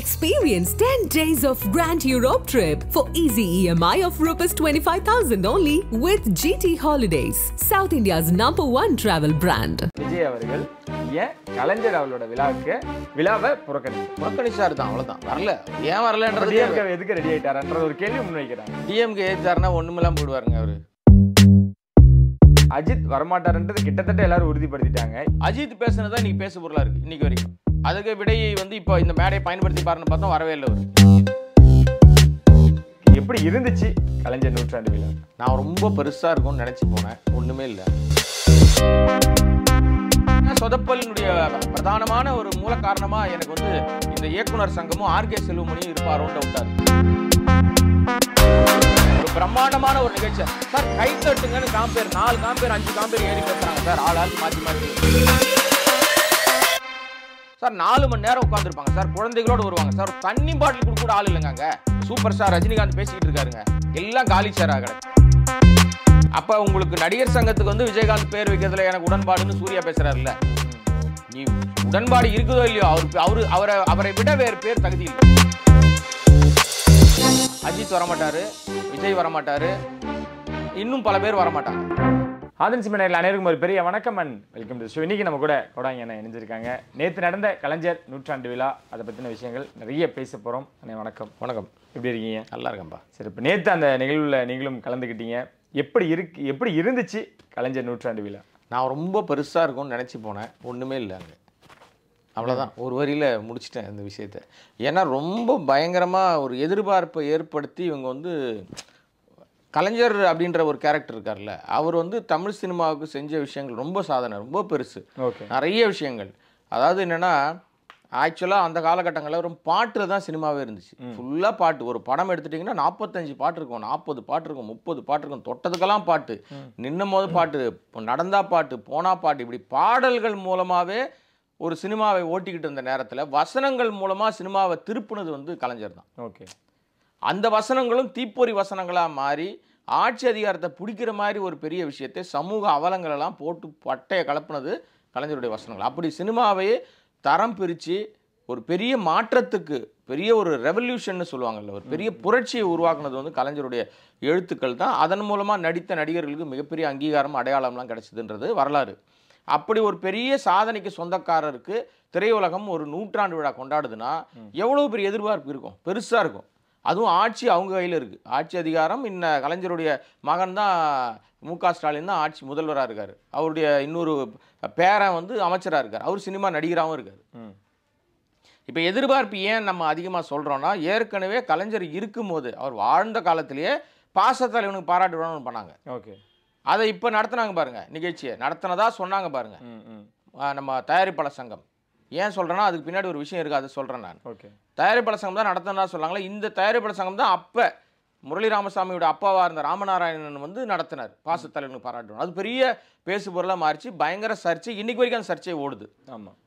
Experience 10 days of Grand Europe trip for easy EMI of Rs 25,000 only with GT Holidays, South India's #1 travel brand. Vijay அவர்கள் ஏன் கலைஞர் அவளோட விழாவை புறக்கணிச்சாரு தான், அவ்வளவுதான். வரல, ஏன் வரலன்றது எதுக்கு ரெடி ஆயிட்டாருன்ற ஒரு கேள்வி முன்வைக்கிறாங்க. டிஎம்கே ஏத்தாருன்னா ஒண்ணுமெல்லாம் போடுவாருங்க அவரு. அஜித் வரமாட்டாருன்றது கிட்டத்தட்ட எல்லாரும் உறுதிப்படுத்திட்டாங்க. அஜித் பேசுனதா இன்னைக்கு பேசு பொருளா இருக்கு இன்னைக்கு வரைக்கும். அதுக்கு விடையை இப்போ இந்த மேடையை பயன்படுத்தி பாருன்னு பார்த்தா வரவே இல்லை அவரு. எப்படி இருந்துச்சு கலைஞர் நூற்றாண்டு விழா? நான் ரொம்ப பெருசா இருக்கும்னு நினைச்சு போனேன், ஒண்ணுமே இல்லை. சொதப்பலினுடைய பிரதானமான ஒரு மூல காரணமா எனக்கு இந்த இயக்குனர் சங்கமும் ஆர்கே செல்வமணியும் இருப்பாரோன்னு டவுட்டா இருக்கு. ஒரு பிரம்மாண்டமான ஒரு நிகழ்ச்சி சார், கை தட்டுங்கன்னு காம்பேர் 4 காம்பேர் 5 காம்பேர் ஏறி பேசுறாங்க சார், ஆளாளுக்கு மாற்றி மாற்றி சார். 4 மணி நேரம் உட்காந்துருப்பாங்க சார், குழந்தைகளோடு வருவாங்க சார். தண்ணி பாட்டில் கொடுக்க கூட ஆள் இல்லைங்க. சூப்பர் ஸ்டார் ரஜினிகாந்த் பேசிக்கிட்டு இருக்காருங்க, எல்லாம் காலி சேர் ஆகல. அப்ப உங்களுக்கு நடிகர் சங்கத்துக்கு விஜயகாந்த் பேர் வைக்கிறதுல எனக்கு உடன்பாடுன்னு சூர்யா பேசுறாருல்ல. நீ உடன்பாடு இருக்குதோ இல்லையோ, அவரை விட வேறு பேர் தகுதி இல்லை. அஜித் வரமாட்டாரு, விஜய் வரமாட்டாரு, இன்னும் பல பேர் வரமாட்டாங்க. ஆதன் சிம்மனர்கள் அனைவருக்கும் ஒரு பெரிய வணக்கம் அண்ட் வெல்கம் டு ஷோ. இன்னைக்கு நம்ம கூட கொடாங்க என்ன இணைஞ்சிருக்காங்க. நேற்று நடந்த கலைஞர் நூற்றாண்டு விழா அதை பற்றின விஷயங்கள் நிறைய பேச போகிறோம். அண்ணே வணக்கம். வணக்கம், எப்படி இருக்கீங்க? நல்லா இருக்கேன்ப்பா. சரி, இப்போ நேற்று அந்த நிகழ்வில் நீங்களும் கலந்துக்கிட்டீங்க. எப்படி இருந்துச்சு கலைஞர் நூற்றாண்டு விழா? நான் ரொம்ப பெருசாக இருக்கும்னு நினச்சி போனேன், ஒன்றுமே இல்லை அங்கே. அவ்வளோதான், ஒரு வரியில் முடிச்சிட்டேன் இந்த விஷயத்த. ஏன்னா ரொம்ப பயங்கரமாக ஒரு எதிர்பார்ப்பை ஏற்படுத்தி இவங்க கலைஞர் அப்படின்ற ஒரு கேரக்டர் இருக்கார்ல, அவர் தமிழ் சினிமாவுக்கு செஞ்ச விஷயங்கள் ரொம்ப சாதனை, ரொம்ப பெருசு. நிறைய விஷயங்கள். அதாவது என்னென்னா, ஆக்சுவலாக அந்த காலகட்டங்களில் ஒரு பாட்டில் தான் சினிமாவே இருந்துச்சு. ஃபுல்லாக பாட்டு. ஒரு படம் எடுத்துட்டிங்கன்னா 45 பாட்டு இருக்கும், 40 பாட்டு இருக்கும், 30 பாட்டு இருக்கும். தொட்டதுக்கெல்லாம் பாட்டு, நின்னும் போது பாட்டு, நடந்தா பாட்டு, போனா பாட்டு, இப்படி பாடல்கள் மூலமாகவே ஒரு சினிமாவை ஓட்டிக்கிட்டு இருந்த நேரத்தில் வசனங்கள் மூலமாக சினிமாவை திருப்புனது கலைஞர் தான். ஓகே. அந்த வசனங்களும் தீப்பொறி வசனங்களாக மாறி ஆட்சி அதிகாரத்தை பிடிக்கிற மாதிரி ஒரு பெரிய விஷயத்தை சமூக அவலங்களெல்லாம் போட்டு பட்டையை கலப்புனது கலைஞருடைய வசனங்கள். அப்படி சினிமாவையே தரம் பிரித்து ஒரு பெரிய மாற்றத்துக்கு, பெரிய ஒரு ரெவல்யூஷன் சொல்லுவாங்கல்ல, ஒரு பெரிய புரட்சியை உருவாக்குனது கலைஞருடைய எழுத்துக்கள் தான். அதன் மூலமாக நடித்த நடிகர்களுக்கு மிகப்பெரிய அங்கீகாரம், அடையாளம்லாம் கிடைச்சதுன்றது வரலாறு. அப்படி ஒரு பெரிய சாதனைக்கு சொந்தக்காரருக்கு திரையுலகம் ஒரு நூற்றாண்டு விழா கொண்டாடுதுன்னா எவ்வளோ பெரிய எதிர்பார்ப்பு இருக்கும், பெருசாக இருக்கும். அதுவும் ஆட்சி அவங்க கையில் இருக்குது. ஆட்சி அதிகாரம் கலைஞருடைய மகன் தான், மு.க. ஸ்டாலின் தான் ஆட்சி முதல்வராக இருக்கார். அவருடைய இன்னொரு பேரன் அமைச்சராக இருக்கார். அவர் சினிமா நடிகராகவும் இருக்கார். இப்போ எதிர்பார்ப்பு ஏன் நம்ம அதிகமாக சொல்கிறோன்னா, ஏற்கனவே கலைஞர் இருக்கும்போது அவர் வாழ்ந்த காலத்திலேயே பாசத்தலைவனுக்கு பாராட்டு விழான்னு பண்ணாங்க. ஓகே. அதை இப்போ நடத்துனாங்க பாருங்க, நிகழ்ச்சியை நடத்தினதா சொன்னாங்க பாருங்க நம்ம தயாரிப்பாளர் சங்கம். ஏன் சொல்கிறேன்னா, அதுக்கு பின்னாடி ஒரு விஷயம் இருக்குது, அதை சொல்கிறேன் நான். ஓகே. தயாரிப்பாளர் சங்கம் தான் நடத்தினதா சொன்னாங்களே. இந்த தயாரிப்பாளர் சங்கம் தான் அப்போ முரளி ராமசாமியோட அப்பாவாக இருந்த ராமநாராயணன் நடத்தினார் பாசத்தலைவனுக்கு பாராட்டு. அது பெரிய பேசு பொருளாக மாறிச்சு, பயங்கர சர்ச்சை. இன்னைக்கு வரைக்கும் அந்த சர்ச்சை ஓடுது. ஆமாம்.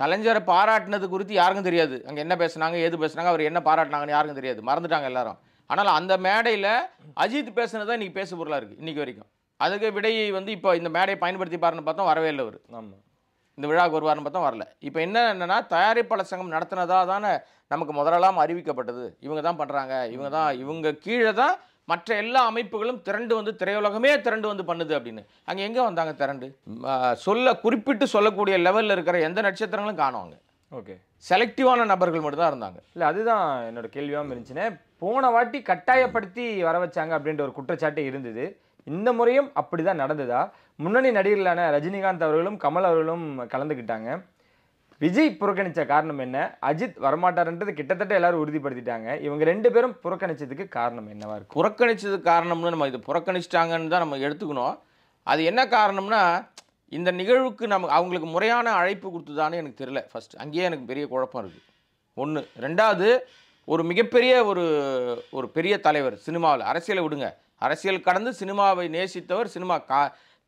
கலைஞரை பாராட்டினது குறித்து யாருக்கும் தெரியாது, அங்கே என்ன பேசுனாங்க, ஏது பேசுனாங்க, அவர் என்ன பாராட்டினாங்கன்னு யாருக்கும் தெரியாது, மறந்துட்டாங்க எல்லாரும். ஆனால் அந்த மேடையில் அஜித் பேசுனதான் இன்னைக்கு பேசு பொருளாக இருக்குது இன்னைக்கு வரைக்கும். அதுக்கு விடையை இப்போ இந்த மேடையை பயன்படுத்தி பாருன்னு பார்த்தா வரவே இல்லை அவர். ஆமாம். இந்த விழாவுக்கு வருவார்னு பார்த்தா வரல. இப்போ என்னன்னா, தயாரிப்பாளர் சங்கம் நடத்தினதா தானே நமக்கு முதலெல்லாம் அறிவிக்கப்பட்டது. இவங்க தான் பண்ணுறாங்க, இவங்க கீழே தான் மற்ற எல்லா அமைப்புகளும் திரண்டு திரையுலகமே திரண்டு பண்ணுது அப்படின்னு. அங்கே எங்கே வந்தாங்க திரண்டு? குறிப்பிட்டு சொல்லக்கூடிய லெவலில் இருக்கிற எந்த நட்சத்திரங்களும் காணுவாங்க. ஓகே. செலக்டிவான நபர்கள் மட்டும் தான் இருந்தாங்க. இல்லை, அதுதான் என்னோட கேள்வியாகவும் இருந்துச்சுன்னா, போன வாட்டி கட்டாயப்படுத்தி வர வச்சாங்க அப்படின்ற ஒரு குற்றச்சாட்டு இருந்தது. இந்த முறையும் அப்படிதான் நடந்ததா? முன்னணி நடிகர்களான ரஜினிகாந்த் அவர்களும் கமல் அவர்களும் கலந்துக்கிட்டாங்க. விஜய் புறக்கணிச்ச காரணம் என்ன? அஜித் வரமாட்டாருன்றது கிட்டத்தட்ட எல்லாரும் உறுதிப்படுத்திட்டாங்க. இவங்க 2 பேரும் புறக்கணிச்சதுக்கு காரணம் என்னவா இருக்கு? புறக்கணிச்சதுக்கு காரணம்னு நம்ம இது புறக்கணிச்சிட்டாங்கன்னு தான் நம்ம எடுத்துக்கணும். அது என்ன காரணம்னா, இந்த நிகழ்வுக்கு அவங்களுக்கு முறையான அழைப்பு கொடுத்துதான்னு எனக்கு தெரியல. ஃபர்ஸ்ட் அங்கேயே எனக்கு பெரிய குழப்பம் இருக்குது. 1. 2வது, ஒரு மிகப்பெரிய ஒரு பெரிய தலைவர் சினிமாவில், அரசியலை விடுங்க, அரசியல் கடந்து சினிமாவை நேசித்தவர், சினிமா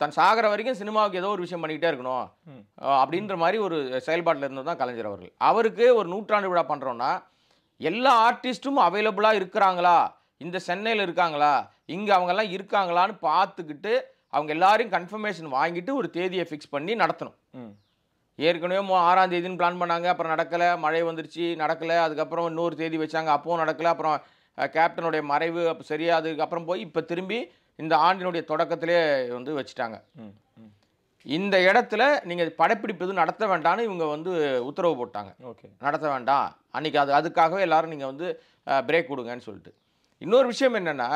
தன் சாகர வரைக்கும் சினிமாவுக்கு ஏதோ ஒரு விஷயம் பண்ணிக்கிட்டே இருக்கணும் அப்படின்ற மாதிரி ஒரு செயல்பாட்டில் இருந்தது தான் கலைஞர் அவர்கள். அவருக்கு ஒரு நூற்றாண்டு விழா பண்ணுறோன்னா எல்லா ஆர்டிஸ்ட்டும் அவைலபிளாக இருக்கிறாங்களா, இந்த சென்னையில் இருக்காங்களா, இங்கே அவங்கெல்லாம் இருக்காங்களான்னு பார்த்துக்கிட்டு அவங்க எல்லாரையும் கன்ஃபர்மேஷன் வாங்கிட்டு ஒரு தேதியை ஃபிக்ஸ் பண்ணி நடத்தணும். ஏற்கனவே 6ஆம் தேதின்னு பிளான் பண்ணாங்க, அப்புறம் நடக்கலை, மழை வந்துருச்சு நடக்கலை, அதுக்கப்புறம் இன்னொரு தேதி வச்சாங்க, அப்பவும் நடக்கலை, அப்புறம் கேப்டனுடைய மறைவு அப்போ சரியா, அதுக்கப்புறம் போய் இப்போ திரும்பி இந்த ஆண்டினுடைய தொடக்கத்திலே வந்து வச்சுட்டாங்க. இந்த இடத்துல நீங்கள் படப்பிடிப்பு எதுவும் நடத்த வேண்டாம்னு இவங்க வந்து உத்தரவு போட்டாங்க. ஓகே, நடத்த வேண்டாம் அன்றைக்கி, அதுக்காகவே எல்லாரும் நீங்கள் வந்து பிரேக் கொடுங்கன்னு சொல்லிட்டு. இன்னொரு விஷயம் என்னென்னா,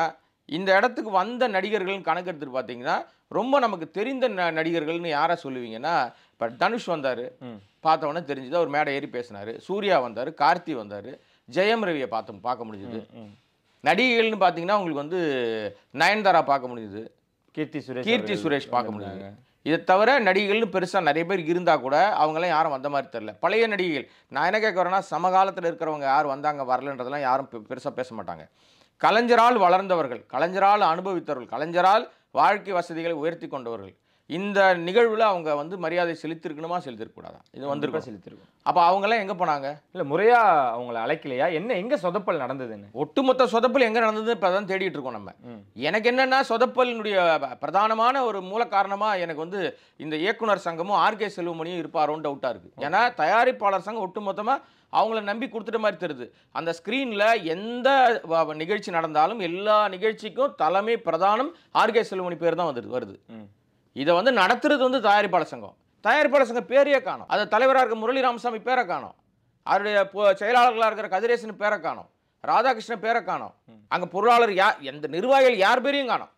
இந்த இடத்துக்கு வந்த நடிகர்கள்னு கணக்கெடுத்துட்டு பார்த்தீங்கன்னா ரொம்ப நமக்கு தெரிந்த நடிகர்கள்னு யாரை சொல்லுவீங்கன்னா, இப்போ தனுஷ் வந்தார், பார்த்தவொடனே தெரிஞ்சுது, அவர் மேடை ஏறி பேசினார். சூர்யா வந்தார், கார்த்தி வந்தார், ஜெயம் ரவியை பார்க்க முடிஞ்சுது. நடிகைகள்னு பார்த்தீங்கன்னா உங்களுக்கு வந்து நயன்தாரா பார்க்க முடிஞ்சுது, கீர்த்தி சுரேஷ் பார்க்க முடியுது. இதை தவிர நடிகைகள்னு பெருசாக நிறைய பேர் இருந்தால் கூட அவங்களாம் யாரும் வந்த மாதிரி தெரில. பழைய நடிகைகள் நான் என்ன கேட்க வரேன்னா, சமகாலத்தில் இருக்கிறவங்க யார் வந்தாங்க வரலன்றதெல்லாம் யாரும் பெருசாக பேச மாட்டாங்க. கலைஞரால் வளர்ந்தவர்கள், கலைஞரால் அனுபவித்தவர்கள், கலைஞரால் வாழ்க்கை வசதிகளை உயர்த்தி கொண்டவர்கள் இந்த நிகழ்வில் அவங்க வந்து மரியாதை செலுத்திருக்கணுமா செலுத்திருக்கூடாதா? இது வந்திருக்கா? செலுத்திருக்கும். அப்போ அவங்கெல்லாம் எங்கே போனாங்க? இல்லை முறையாக அவங்கள அழைக்கலையா? என்ன எங்கே சொதப்பல் நடந்ததுன்னு? ஒட்டுமொத்த சொதப்பல் எங்கே நடந்தது இப்போ தான் தேடிட்டு இருக்கோம் நம்ம. எனக்கு என்னென்னா, சொதப்பலினுடைய பிரதானமான ஒரு மூல காரணமாக எனக்கு வந்து இந்த இயக்குனர் சங்கமும் ஆர்கே செல்வமணியும் இருப்பாரோன்னு டவுட்டாக இருக்குது. ஏன்னா தயாரிப்பாளர் சங்கம் ஒட்டுமொத்தமாக அவங்கள நம்பி கொடுத்துட்ட மாதிரி தெரியுது. அந்த ஸ்க்ரீனில் எந்த நிகழ்ச்சி நடந்தாலும் எல்லா நிகழ்ச்சிக்கும் தலைமை பிரதானம் ஆர்கே செல்வமணி பேர் தான் வருது. இதை வந்து நடத்துறது வந்து தயாரிப்பாளர் சங்கம். தயாரிப்பாளர் சங்கம் பேரையே காணும். அது தலைவராக இருக்க முரளி ராமசாமி பேரை காணும், அவருடைய செயலாளர்களாக இருக்கிற கதிரேசன் பேரை காணும், ராதாகிருஷ்ணன் பேரை காணும், அங்கே பொருளாளர் யார், எந்த நிர்வாகிகள் யார் பேரையும் காணும்.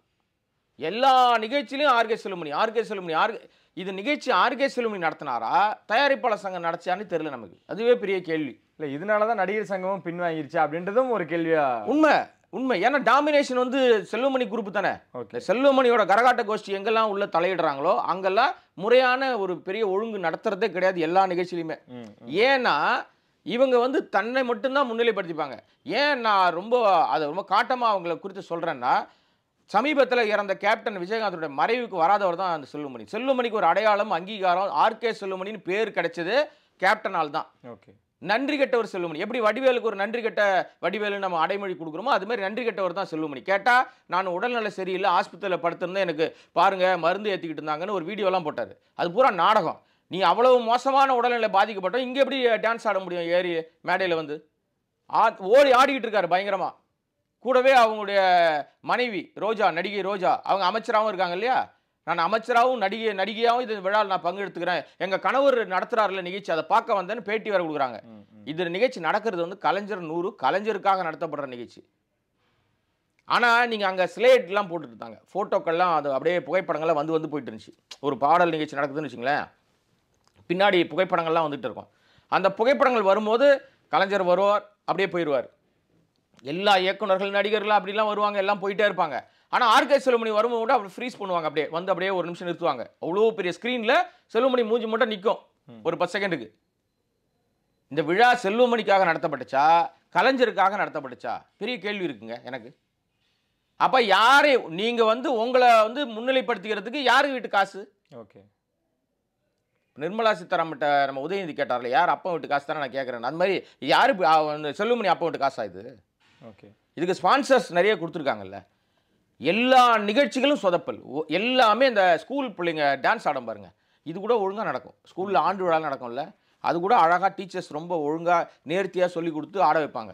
எல்லா நிகழ்ச்சியிலையும் ஆர்கே செல்வமணி. இது நிகழ்ச்சி ஆர்கே செல்வமணி நடத்தினாரா தயாரிப்பாளர் சங்கம் நடத்தியான்னு தெரியல நமக்கு. அதுவே பெரிய கேள்வி. இல்லை இதனால தான் நடிகர் சங்கமும் பின்வாங்கிருச்சா அப்படின்றதும் ஒரு கேள்வியா? உண்மை. ஏன்னா டாமினேஷன் வந்து செல்வமணி குரூப் தானே. செல்வமணியோட கரகாட்ட கோஷ்டி எங்கெல்லாம் உள்ள தலையிடுறாங்களோ அங்கெல்லாம் முறையான ஒரு பெரிய ஒழுங்கு நடத்துறதே கிடையாது எல்லா நிகழ்ச்சியிலுமே. ஏன்னா இவங்க வந்து தன்னை மட்டும்தான் முன்னிலைப்படுத்திப்பாங்க. ஏன் நான் அதை ரொம்ப காட்டமாக அவங்களை குறித்து சொல்கிறேன்னா, சமீபத்தில் இறந்த கேப்டன் விஜயகாந்தோட மறைவுக்கு வராதவர் தான் அந்த செல்வமணி. செல்வமணிக்கு ஒரு அடையாளம், அங்கீகாரம், ஆர்கே செல்வமணின்னு பேர் கிடைச்சது கேப்டனால் தான். ஓகே, நன்றி கெட்டவர் செல்வமணி. எப்படி வடிவேலுக்கு ஒரு நன்றி கெட்ட வடிவேலு நம்ம அடைமொழி கொடுக்குறோமோ அது மாதிரி நன்றி கெட்டவர் தான் செல்வமணி. கேட்டால் நான் உடல்நல சரியில்லை, ஆஸ்பத்திரியில் படுத்திருந்தேன், எனக்கு பாருங்கள் மருந்து ஏற்றிக்கிட்டு இருந்தாங்கன்னு ஒரு வீடியோலாம் போட்டார். அது பூரா நாடகம். நீ அவ்வளவு மோசமான உடல்நிலை பாதிக்கப்பட்டோம், இங்கே எப்படி டான்ஸ் ஆட முடியும்? ஏறி மேடையில் வந்து ஓடி ஆடிக்கிட்டு இருக்காரு பயங்கரமாக. கூடவே அவங்களுடைய மனைவி ரோஜா, நடிகை ரோஜா, அவங்க அமைச்சராகவும் இருக்காங்க இல்லையா. நான் அமைச்சராகவும் நடிகையாகவும் இது விழாவில் நான் பங்கெடுத்துக்கிறேன், எங்கள் கணவர் நடத்துகிறாரில்ல நிகழ்ச்சி, அதை பார்க்க வந்தேன்னு பேட்டி வேறு கொடுக்குறாங்க. இது நிகழ்ச்சி நடக்கிறது வந்து கலைஞர் 100 கலைஞருக்காக நடத்தப்படுற நிகழ்ச்சி. ஆனால் நீங்கள் அங்கே ஸ்லேட்லாம் போட்டுட்டு இருந்தாங்க, ஃபோட்டோக்கள்லாம், அது அப்படியே புகைப்படங்கள்லாம் வந்து போயிட்டு இருந்துச்சு. ஒரு பாடல் நிகழ்ச்சி நடக்குதுன்னு வச்சுங்களேன், பின்னாடி புகைப்படங்கள்லாம் வந்துட்டு இருக்கும். அந்த புகைப்படங்கள் வரும்போது கலைஞர் வருவார், அப்படியே போயிடுவார். எல்லா இயக்குநர்கள் நடிகர்கள் அப்படிலாம் வருவாங்க, எல்லாம் போயிட்டே இருப்பாங்க. ஆனால் ஆர்கே செல்வமணி வரும்போது கூட அப்படி ஃப்ரீஸ் பண்ணுவாங்க, அப்படியே ஒரு நிமிஷம் நிறுத்துவாங்க. அவ்வளோ பெரிய ஸ்க்ரீனில் செல்வமணி மூஞ்சி மட்டும் நிற்கும் ஒரு 10 செகண்டுக்கு. இந்த விழா செல்வமணிக்காக நடத்தப்பட்டுச்சா கலைஞருக்காக நடத்தப்பட்டுச்சா? பெரிய கேள்வி இருக்குங்க எனக்கு. அப்போ யாரை நீங்கள் வந்து உங்களை வந்து முன்னிலைப்படுத்திக்கிறதுக்கு யார் வீட்டு காசு? ஓகே, நிர்மலா சீதாராமன் நம்ம உதயநிதி கேட்டார்ல, யார் அப்பா வீட்டு காசு தானே நான் கேட்குறேன். அந்த மாதிரி யார் செல்வமணி அப்பா வீட்டு காசா இது? ஓகே, இதுக்கு ஸ்பான்சர்ஸ் நிறைய கொடுத்துருக்காங்கல்ல. எல்லா நிகழ்ச்சிகளும் சொதப்பல். எல்லாமே இந்த ஸ்கூல் பிள்ளைங்க டான்ஸ் ஆடம் பாருங்கள், இது கூட ஒழுங்காக நடக்கும். ஸ்கூலில் ஆண்டு விழா நடக்கும்ல, அது கூட அழகாக டீச்சர்ஸ் ரொம்ப ஒழுங்காக நேர்த்தியாக சொல்லி கொடுத்து ஆட வைப்பாங்க,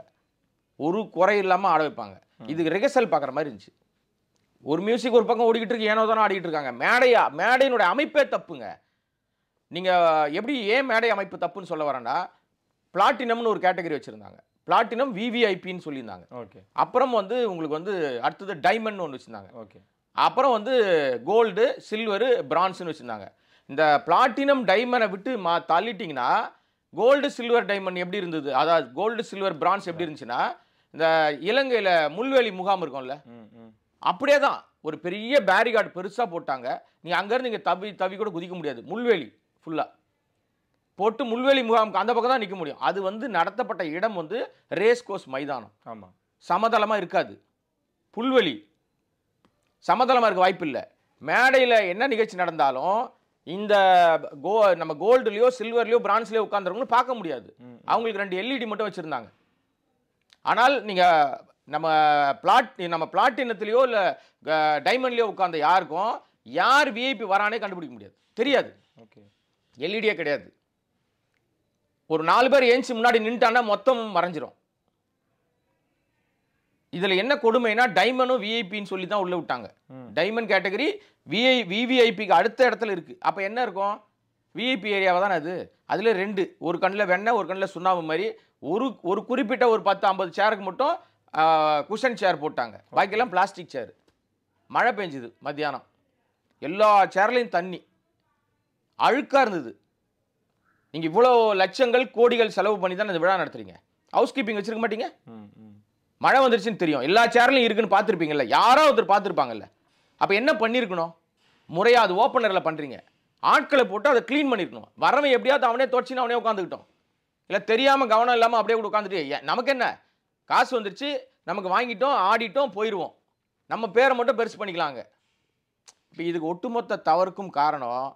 ஒரு குறை இல்லாமல் ஆட வைப்பாங்க. இது ரிஹர்சல் பார்க்குற மாதிரி இருந்துச்சு. ஒரு மியூசிக் ஒரு பக்கம் ஓடிக்கிட்டு இருக்கு, ஏனோ தானே ஆடிக்கிட்டு இருக்காங்க. மேடையினுடைய அமைப்பே தப்புங்க. நீங்கள் எப்படி ஏன் மேடை அமைப்பு தப்புன்னு சொல்ல வரேன்னா, பிளாட்டினம்னு ஒரு கேட்டகரி வச்சுருந்தாங்க, பிளாட்டினம் விவிஐபின்னு சொல்லியிருந்தாங்க. ஓகே, அப்புறம் வந்து உங்களுக்கு வந்து அடுத்தது டைமண்ட் ஒன்று வச்சுருந்தாங்க. ஓகே, அப்புறம் வந்து கோல்டு, சில்வரு, பிரான்ஸ்னு வச்சுருந்தாங்க. இந்த பிளாட்டினம் டைமண்டை விட்டு தள்ளிட்டிங்கன்னா கோல்டு சில்வர் டைமண்ட் எப்படி இருந்தது, அதாவது கோல்டு சில்வர் பிரான்ஸ் எப்படி இருந்துச்சுன்னா, இந்த இலங்கையில் முள்வேலி முகாம் இருக்கும்ல, அப்படியே தான் ஒரு பெரிய பேரிகார்டு பெருசாக போட்டாங்க. நீங்கள் அங்கேருந்து நீங்கள் தவி கூட குதிக்க முடியாது. முள்வேலி ஃபுல்லாக போட்டு முள்வேலி முகாமுக்கு அந்த பக்கம் தான் நிற்க முடியும். அது வந்து நடத்தப்பட்ட இடம் வந்து ரேஸ் கோர்ஸ் மைதானம். ஆமாம், சமதளமாக இருக்காது, புல்வெளி. சமதளமாக இருக்க வாய்ப்பு இல்லை. மேடையில் என்ன நிகழ்ச்சி நடந்தாலும் இந்த நம்ம கோல்டுலேயோ சில்வர்லேயோ பிரான்ஸ்லேயோ உட்காந்துருவங்களும் பார்க்க முடியாது. அவங்களுக்கு 2 எல்இடி மட்டும் வச்சுருந்தாங்க. ஆனால் நீங்கள் நம்ம பிளாட்டினத்துலேயோ இல்லை டைமண்ட்லேயோ உட்காந்த யாருக்கும் யார் விஐபி வரானே கண்டுபிடிக்க முடியாது, தெரியாது. ஓகே, எல்இடியே கிடையாது. ஒரு 4 பேர் ஏஞ்சி முன்னாடி நின்ட்டான்னா மொத்தம் மறைஞ்சிரும். இதுல என்ன கொடுமைனா டைமண்டும் விஐபின்னு சொல்லி தான் உள்ள விட்டாங்க. டைமண்ட் கேட்டகரி விவிஐபிக்கு அடுத்த இடத்துல இருக்கு. அப்ப என்ன இருக்கும்? விஐபி ஏரியாவா தானே அது. அதுல 2, ஒரு கண்ணில் வெண்ணெய் ஒரு கண்ணில் சுண்ணாம்பு மாதிரி ஒரு குறிப்பிட்ட ஒரு 10-50 சேருக்கு மட்டும் குஷன் சேர் போட்டாங்க. பாக்கியெல்லாம் பிளாஸ்டிக் சேர். மழை பெஞ்சுது மத்தியானம், எல்லா சேர்லையும் தண்ணி அழுக்கா இருந்தது. நீங்க இவ்வளோ லட்சங்கள் கோடிகள் செலவு பண்ணி தான் இந்த விழா நடத்துறீங்க. ஹவுஸ் கீப்பிங் வச்சிருக்க மாட்டீங்க? மழை வந்துருச்சுன்னு தெரியும், எல்லா சேர்லையும் இருக்குன்னு பார்த்துருப்பீங்கல்ல, யாரோ ஒருத்தர் பார்த்துருப்பாங்கல்ல. அப்போ என்ன பண்ணியிருக்கணும்? முறையாக அது ஓப்பனரில் பண்ணுறீங்க, ஆட்களை போட்டு அதை க்ளீன் பண்ணியிருக்கணும். வரவன் எப்படியாவது அவனே தொடச்சின்னு அவனே உட்காந்துக்கிட்டோம். இல்லை தெரியாமல் கவனம் இல்லாமல் அப்படியே கூட உட்காந்துட்டு நமக்கு என்ன, காசு வந்துருச்சு நமக்கு வாங்கிட்டோம் ஆடிட்டோம் போயிடுவோம், நம்ம பேரை மட்டும் பெருசு பண்ணிக்கலாங்க. இப்போ இதுக்கு ஒட்டுமொத்த தவறுக்கும் காரணம்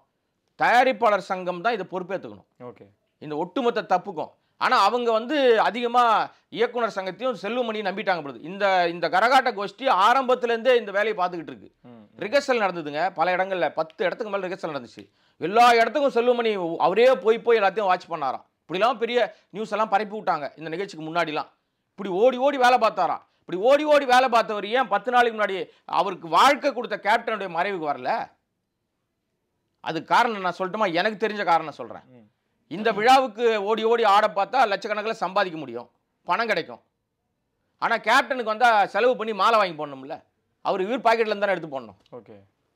தயாரிப்பாளர் சங்கம் தான் இதை பொறுப்பேற்றுக்கணும். ஓகே, இந்த ஒட்டுமொத்த தப்புக்கும். ஆனால் அவங்க அதிகமாக இயக்குனர் சங்கத்தையும் செல்வமணியும் நம்பிட்டாங்க பொழுது. இந்த கரகாட்ட கோஷ்டி ஆரம்பத்துலேருந்தே இந்த வேலையை பார்த்துக்கிட்டு இருக்கு. ரிகர்சல் நடந்ததுங்க பல இடங்களில், 10 இடத்துக்கு மேலே ரிகர்சல் நடந்துச்சு. எல்லா இடத்துக்கும் செல்வமணி அவரே போய் எல்லாத்தையும் வாட்ச் பண்ணாராம். இப்படிலாம் பெரிய நியூஸ் எல்லாம் பரப்பி விட்டாங்க இந்த நிகழ்ச்சிக்கு முன்னாடிலாம். இப்படி ஓடி வேலை பார்த்தாராம். இப்படி ஓடி வேலை பார்த்தவர் ஏன் 10 நாளைக்கு முன்னாடி அவருக்கு வாழ்க்கை கொடுத்த கேப்டனுடைய மறைவுக்கு வரல? அது காரணம் நான் சொல்லட்டுமா? எனக்கு தெரிஞ்ச காரணம் சொல்கிறேன். இந்த விழாவுக்கு ஓடி ஆட பார்த்தா லட்சக்கணக்கில் சம்பாதிக்க முடியும், பணம் கிடைக்கும். ஆனால் கேப்டனுக்கு வந்தால் செலவு பண்ணி மாலை வாங்கி போடணும்ல, அவர் இவர் பாக்கெட்லேருந்து தானே எடுத்து போடணும். ஓகே,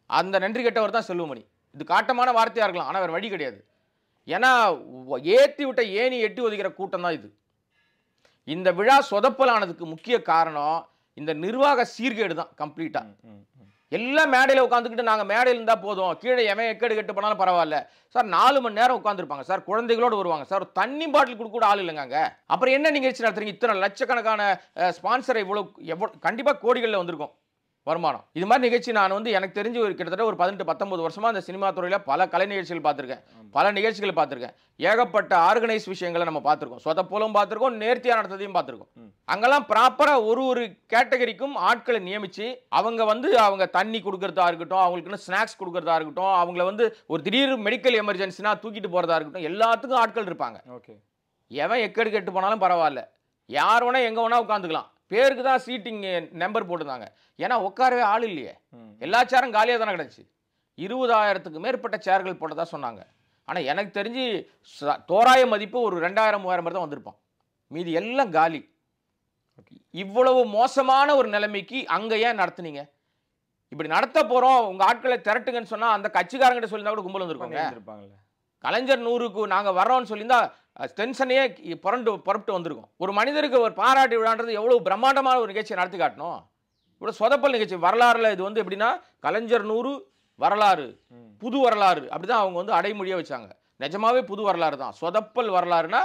அந்த நன்றி கெட்டவர் தான் செல்வமணி. இது காட்டமான வார்த்தையாக இருக்கலாம், ஆனால் வேறு வழி கிடையாது. ஏன்னா ஏற்றி விட்ட ஏணி எட்டி ஒதுக்கிற கூட்டம் தான் இது. இந்த விழா சொதப்பலானதுக்கு முக்கிய காரணம் இந்த நிர்வாக சீர்கேடு தான். கம்ப்ளீட்டாக எல்லாம் மேடையில் உட்காந்துக்கிட்டு நாங்கள் மேடையில் இருந்தால் போதும், கீழே எவன் எக்கேடு கெட்டு போனாலும் பரவாயில்ல சார். 4 மணி நேரம் உட்காந்துருப்பாங்க சார், குழந்தைகளோடு வருவாங்க சார், ஒரு தண்ணி பாட்டில் கொடுக்க கூட ஆள் இல்லைங்க. அப்புறம் என்ன நிகழ்ச்சி நடத்துறீங்க? இத்தனை லட்சக்கணக்கான ஸ்பான்சரை எவ்வளோ கண்டிப்பாக கோடிகளில் வந்திருக்கும் வருமானம். இது மாதிரி நிகழ்ச்சி நான் எனக்கு தெரிஞ்சு கிட்டத்தட்ட ஒரு 18-19 வருஷமா அந்த சினிமா துறையில் பல கலை நிகழ்ச்சிகள் பார்த்துருக்கேன், பல நிகழ்ச்சிகள் பார்த்துருக்கேன். ஏகப்பட்ட ஆர்கனைஸ் விஷயங்களை நம்ம பார்த்துருக்கோம், சொதப்பலும் பார்த்துருக்கோம், நேர்த்தியாக நடத்ததையும் பார்த்துருக்கோம். அங்கெல்லாம் ப்ராப்பராக ஒரு கேட்டகரிக்கும் ஆட்களை நியமித்து அவங்க தண்ணி கொடுக்கறதா இருக்கட்டும், அவங்களுக்குன்னு ஸ்நாக்ஸ் கொடுக்கறதா இருக்கட்டும், அவங்கள ஒரு திடீர் மெடிக்கல் எமர்ஜென்சினா தூக்கிட்டு போகிறதா இருக்கட்டும், எல்லாத்துக்கும் ஆட்கள் இருப்பாங்க. ஓகே, எவன் எக்கேடு கெட்டு போனாலும் பரவாயில்ல, யார் வேணா எங்கே வேணா உட்காந்துக்கலாம். பேருக்கு தான் சீட்டிங் நம்பர் போட்டுருந்தாங்க, ஏன்னா உட்காரவே ஆள் இல்லையே, எல்லா சேரும் காலியாக தானே கிடச்சி. 20,000க்கு மேற்பட்ட சேர்கள் போட்டதா சொன்னாங்க. ஆனால் எனக்கு தெரிஞ்சு தோராய மதிப்பு ஒரு 2000-3000 தான் வந்திருப்பான், மீதி எல்லாம் காலி. இவ்வளவு மோசமான ஒரு நிலைமைக்கு அங்கே ஏன் நடத்துனீங்க? இப்படி நடத்த போகிறோம் உங்கள் ஆட்களை திரட்டுங்கன்னு சொன்னால் அந்த கட்சிக்காரங்கிட்ட சொல்லியிருந்தா கூட கும்பல் வந்துருப்பாங்க. கலைஞர் 100க்கு நாங்கள் வர்றோம்னு சொல்லியிருந்தா டென்ஷனையே புறப்பட்டு வந்திருக்கும். ஒரு மனிதருக்கு ஒரு பாராட்டு விழான்றது எவ்வளோ பிரம்மாண்டமான ஒரு நிகழ்ச்சியை நடத்தி காட்டணும். இவ்வளோ சொதப்பல் நிகழ்ச்சி வரலாறுல இது எப்படின்னா கலைஞர் 100 வரலாறு, புது வரலாறு, அப்படிதான் அவங்க அடைமொழியாக வச்சாங்க. நிஜமாவே புது வரலாறு தான். சொதப்பல் வரலாறுனா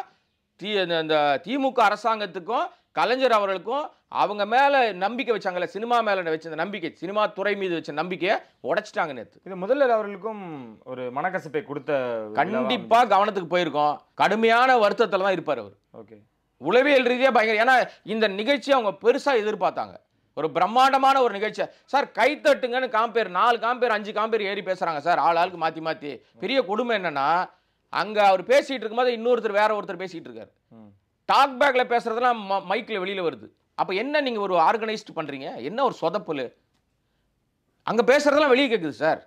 இந்த திமுக அரசாங்கத்துக்கும் கலைஞர் அவர்களுக்கும் அவங்க மேல நம்பிக்கை வச்சாங்கல்ல, சினிமா மேல வச்ச நம்பிக்கை, சினிமா துறை மீது வச்ச நம்பிக்கையை உடைச்சிட்டாங்க நேற்று. இது முதல்வர் அவர்களுக்கும் ஒரு மனக்கசப்பை கொடுத்த, கண்டிப்பா கவனத்துக்கு போயிருக்கோம். கடுமையான வருத்தத்தில் தான் இருப்பார் அவர். ஓகே, உளவியல் ரீதியாக பயங்கர. ஏன்னா இந்த நிகழ்ச்சியை அவங்க பெருசா எதிர்பார்த்தாங்க, ஒரு பிரம்மாண்டமான ஒரு நிகழ்ச்சி. சார் கைத்தட்டுங்கன்னு 4 காம்பேர் 5 காம்பேர் ஏறி பேசுறாங்க சார், ஆளுக்கு மாத்தி. பெரிய கொடுமை என்னன்னா அங்க அவர் பேசிட்டு இருக்கும்போது இன்னொருத்தர் வேற ஒருத்தர் பேசிட்டு இருக்காரு. டாக் பேக்ல பேசுறதெல்லாம் மைக்ல வெளியில வருது. அப்ப என்ன நீங்க ஒரு ஆர்கனைஸ்ட் பண்றீங்க? என்ன ஒரு சொதப்பல்? அங்க பேசுறதெல்லாம் வெளியே கேக்குது சார்.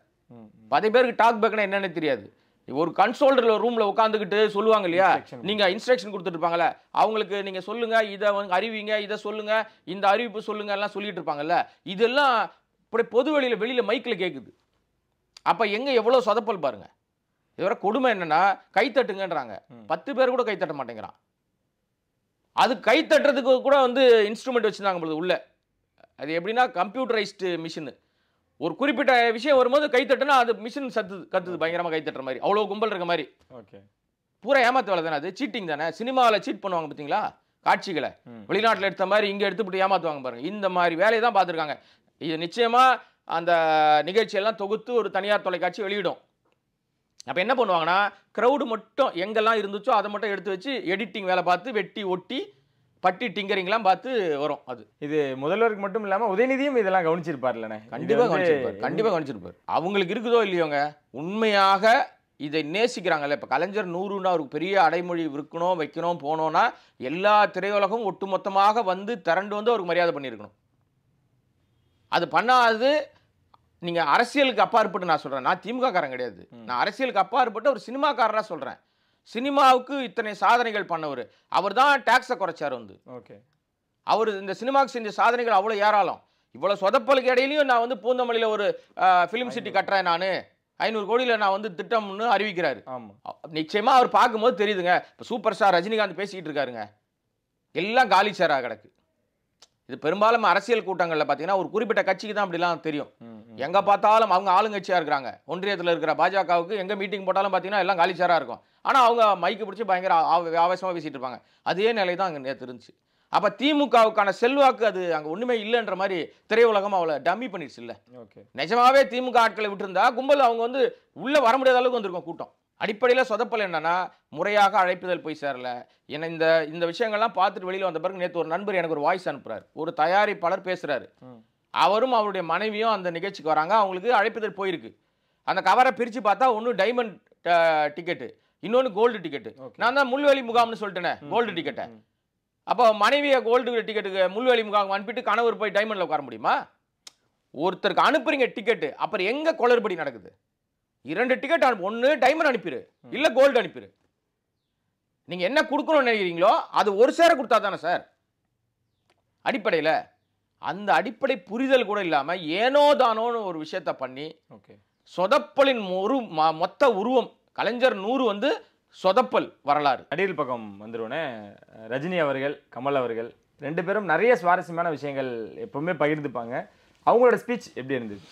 10 பேருக்கு டாக் பேக்னா என்னன்னு தெரியாது. ஒரு கன்சோல்டர்ல ரூம்ல உட்காந்துக்கிட்டு சொல்லுவாங்க இல்லையா, நீங்க இன்ஸ்ட்ரக்ஷன் கொடுத்துட்டு இருப்பாங்கல்ல, அவங்களுக்கு நீங்க சொல்லுங்க, இதை அறிவிங்க, இதை சொல்லுங்க, இந்த அறிவிப்பு சொல்லுங்க எல்லாம் சொல்லிட்டு இருப்பாங்கல்ல, இதெல்லாம் இப்படி பொது வெளியில மைக்ல கேக்குது. அப்ப எங்க எவ்வளவு சொதப்பல் பாருங்க. இதுவரை கொடுமை என்னன்னா கைத்தட்டுங்கன்றாங்க, 10 பேர் கூட கைத்தட்ட மாட்டேங்கிறான். அது கைத்தட்டுறதுக்கு கூட இன்ஸ்ட்ருமெண்ட் வச்சிருந்தாங்க உள்ள. அது எப்படின்னா கம்ப்யூட்டரைஸ்டு மிஷின். ஒரு குறிப்பிட்ட விஷயம் வரும்போது கைத்தட்டுனா அது மிஷின் கத்துது பயங்கரமா கைத்தட்டுற மாதிரி, அவ்வளோ கும்பல் இருக்க மாதிரி. ஓகே, பூரா ஏமாத்து வேலை தானே அது, சீட்டிங் தானே. சினிமாவில் சீட் பண்ணுவாங்க பார்த்தீங்களா, காட்சிகளை வெளிநாட்டில் எடுத்த மாதிரி இங்கே எடுத்துக்கிட்டு ஏமாத்துவாங்க பாருங்க. இந்த மாதிரி வேலையை தான் பார்த்துருக்காங்க. இது நிச்சயமா அந்த நிகழ்ச்சியெல்லாம் தொகுத்து ஒரு தனியார் தொலைக்காட்சி வெளியிடும். அப்போ என்ன பண்ணுவாங்கன்னா க்ரௌடு மட்டும் எங்கெல்லாம் இருந்துச்சோ அதை மட்டும் எடுத்து வச்சு எடிட்டிங் வேலை பார்த்து வெட்டி ஒட்டி பட்டி டிங்கரிங்லாம் பார்த்து வரும். அது இது முதல்வருக்கு மட்டும் இல்லாமல் உதயநிதியும் இதெல்லாம் கவனிச்சிருப்பார்லண்ணே. கண்டிப்பாக கவனிச்சிருப்பார். அவங்களுக்கு இருக்குதோ இல்லையோங்க, உண்மையாக இதை நேசிக்கிறாங்கல்ல. இப்போ கலைஞர் 100ன்னா அவருக்கு பெரிய அடைமொழி இருக்கணும், வைக்கணும், போனோன்னா எல்லா திரையுலகம் ஒட்டுமொத்தமாக வந்து திரண்டு வந்து அவருக்கு மரியாதை பண்ணியிருக்கணும். அது பண்ணாது. நீங்கள் அரசியலுக்கு அப்பாற்பட்டு நான் சொல்கிறேன், நான் திமுக காரன் கிடையாது, நான் அரசியலுக்கு அப்பாற்பட்டு ஒரு சினிமாக்காரராக சொல்கிறேன். சினிமாவுக்கு இத்தனை சாதனைகள் பண்ணவர், அவர் தான் டேக்ஸை குறைச்சார் வந்து. ஓகே, அவர் இந்த சினிமாவுக்கு செஞ்ச சாதனைகள் அவ்வளோ ஏராளம். இவ்வளோ சொதப்பலுக்கு இடையிலையும் நான் வந்து பூந்தமல்லியில் ஒரு ஃபிலிம் சிட்டி கட்டுறேன், நான் 500 கோடியில் நான் வந்து திட்டம்னு அறிவிக்கிறாரு. நிச்சயமாக அவர் பார்க்கும்போது தெரியுதுங்க. இப்போ சூப்பர் ஸ்டார் ரஜினிகாந்த் பேசிக்கிட்டு இருக்காருங்க, எல்லாம் காலி சேராக கிடக்கு. இது பெரும்பாலும் அரசியல் கூட்டங்களில் பார்த்தீங்கன்னா ஒரு குறிப்பிட்ட கட்சிக்கு தான் அப்படிலாம் தெரியும். எங்கே பார்த்தாலும் அவங்க ஆளுங்கட்சியாக இருக்கிறாங்க. ஒன்றியத்தில் இருக்கிற பாஜகவுக்கு எங்கே மீட்டிங் போட்டாலும் பார்த்தீங்கன்னா எல்லாம் காலி சேராக இருக்கும். ஆனால் அவங்க மைக்கு பிடிச்சி பயங்கர ஆவேசமாக பேசிகிட்டு இருப்பாங்க. அதே நிலை தான் அங்கே நேற்று இருந்துச்சு. அப்போ திமுகவுக்கான செல்வாக்கு அது அங்கே ஒன்றுமே இல்லைன்ற மாதிரி திரையுலகம் அவளை டம்மி பண்ணிடுச்சு. இல்லை, நிஜமாவே திமுக ஆட்களை விட்டுருந்தா கும்பல் அவங்க வந்து உள்ளே வர முடியாத அளவுக்கு வந்திருக்கும் கூட்டம். அடிப்படையில் சொதப்பல் என்னன்னா, முறையாக அழைப்புதல் போய் சேரல. ஏன்னா இந்த விஷயங்கள்லாம் பார்த்துட்டு வெளியில் வந்த பிறகு நேற்று ஒரு நண்பர் எனக்கு ஒரு வாய்ஸ் அனுப்புறாரு. ஒரு தயாரிப்பாளர் பேசுகிறாரு, அவரும் அவருடைய மனைவியும் அந்த நிகழ்ச்சிக்கு வராங்க. அவங்களுக்கு அழைப்புதல் போயிருக்கு. அந்த கவரை பிரித்து பார்த்தா ஒன்று டைமண்ட் டிக்கெட்டு, இன்னொன்று கோல்டு டிக்கெட்டு. நான் தான் முள்வேலி முகாம்னு சொல்லிட்டேனே கோல்டு டிக்கெட்டை. அப்போ மனைவியை கோல்டு டிக்கெட்டுக்கு முள்வேலி முகாம் அனுப்பிட்டு கணவர் போய் டைமண்டில் உட்கார முடியுமா? ஒருத்தருக்கு அனுப்புறீங்க டிக்கெட்டு, அப்புறம் எங்கே குளறுபடி நடக்குது? 2 டிக்கெட் அனுப்பு, ஒன்று டைமண்ட் அனுப்பிடு, இல்லை கோல்டு அனுப்பிடு. நீங்கள் என்ன கொடுக்கணும்னு நினைக்கிறீங்களோ அது ஒரு சேர கொடுத்தா தானே சார் அடிப்படையில். அந்த அடிப்படை புரிதல் கூட இல்லாமல் ஏனோ தானோன்னு ஒரு விஷயத்தை பண்ணி சொதப்பலின் மொத்த உருவம் கலைஞர் 100 வந்து சொதப்பல் வரலாறு. அடியில் பக்கம் வந்துருவோனே, ரஜினி அவர்கள் கமல் அவர்கள் 2 பேரும் நிறைய சுவாரஸ்யமான விஷயங்கள் எப்பவுமே பகிர்ந்துப்பாங்க. அவங்களோட ஸ்பீச் எப்படி இருந்தது?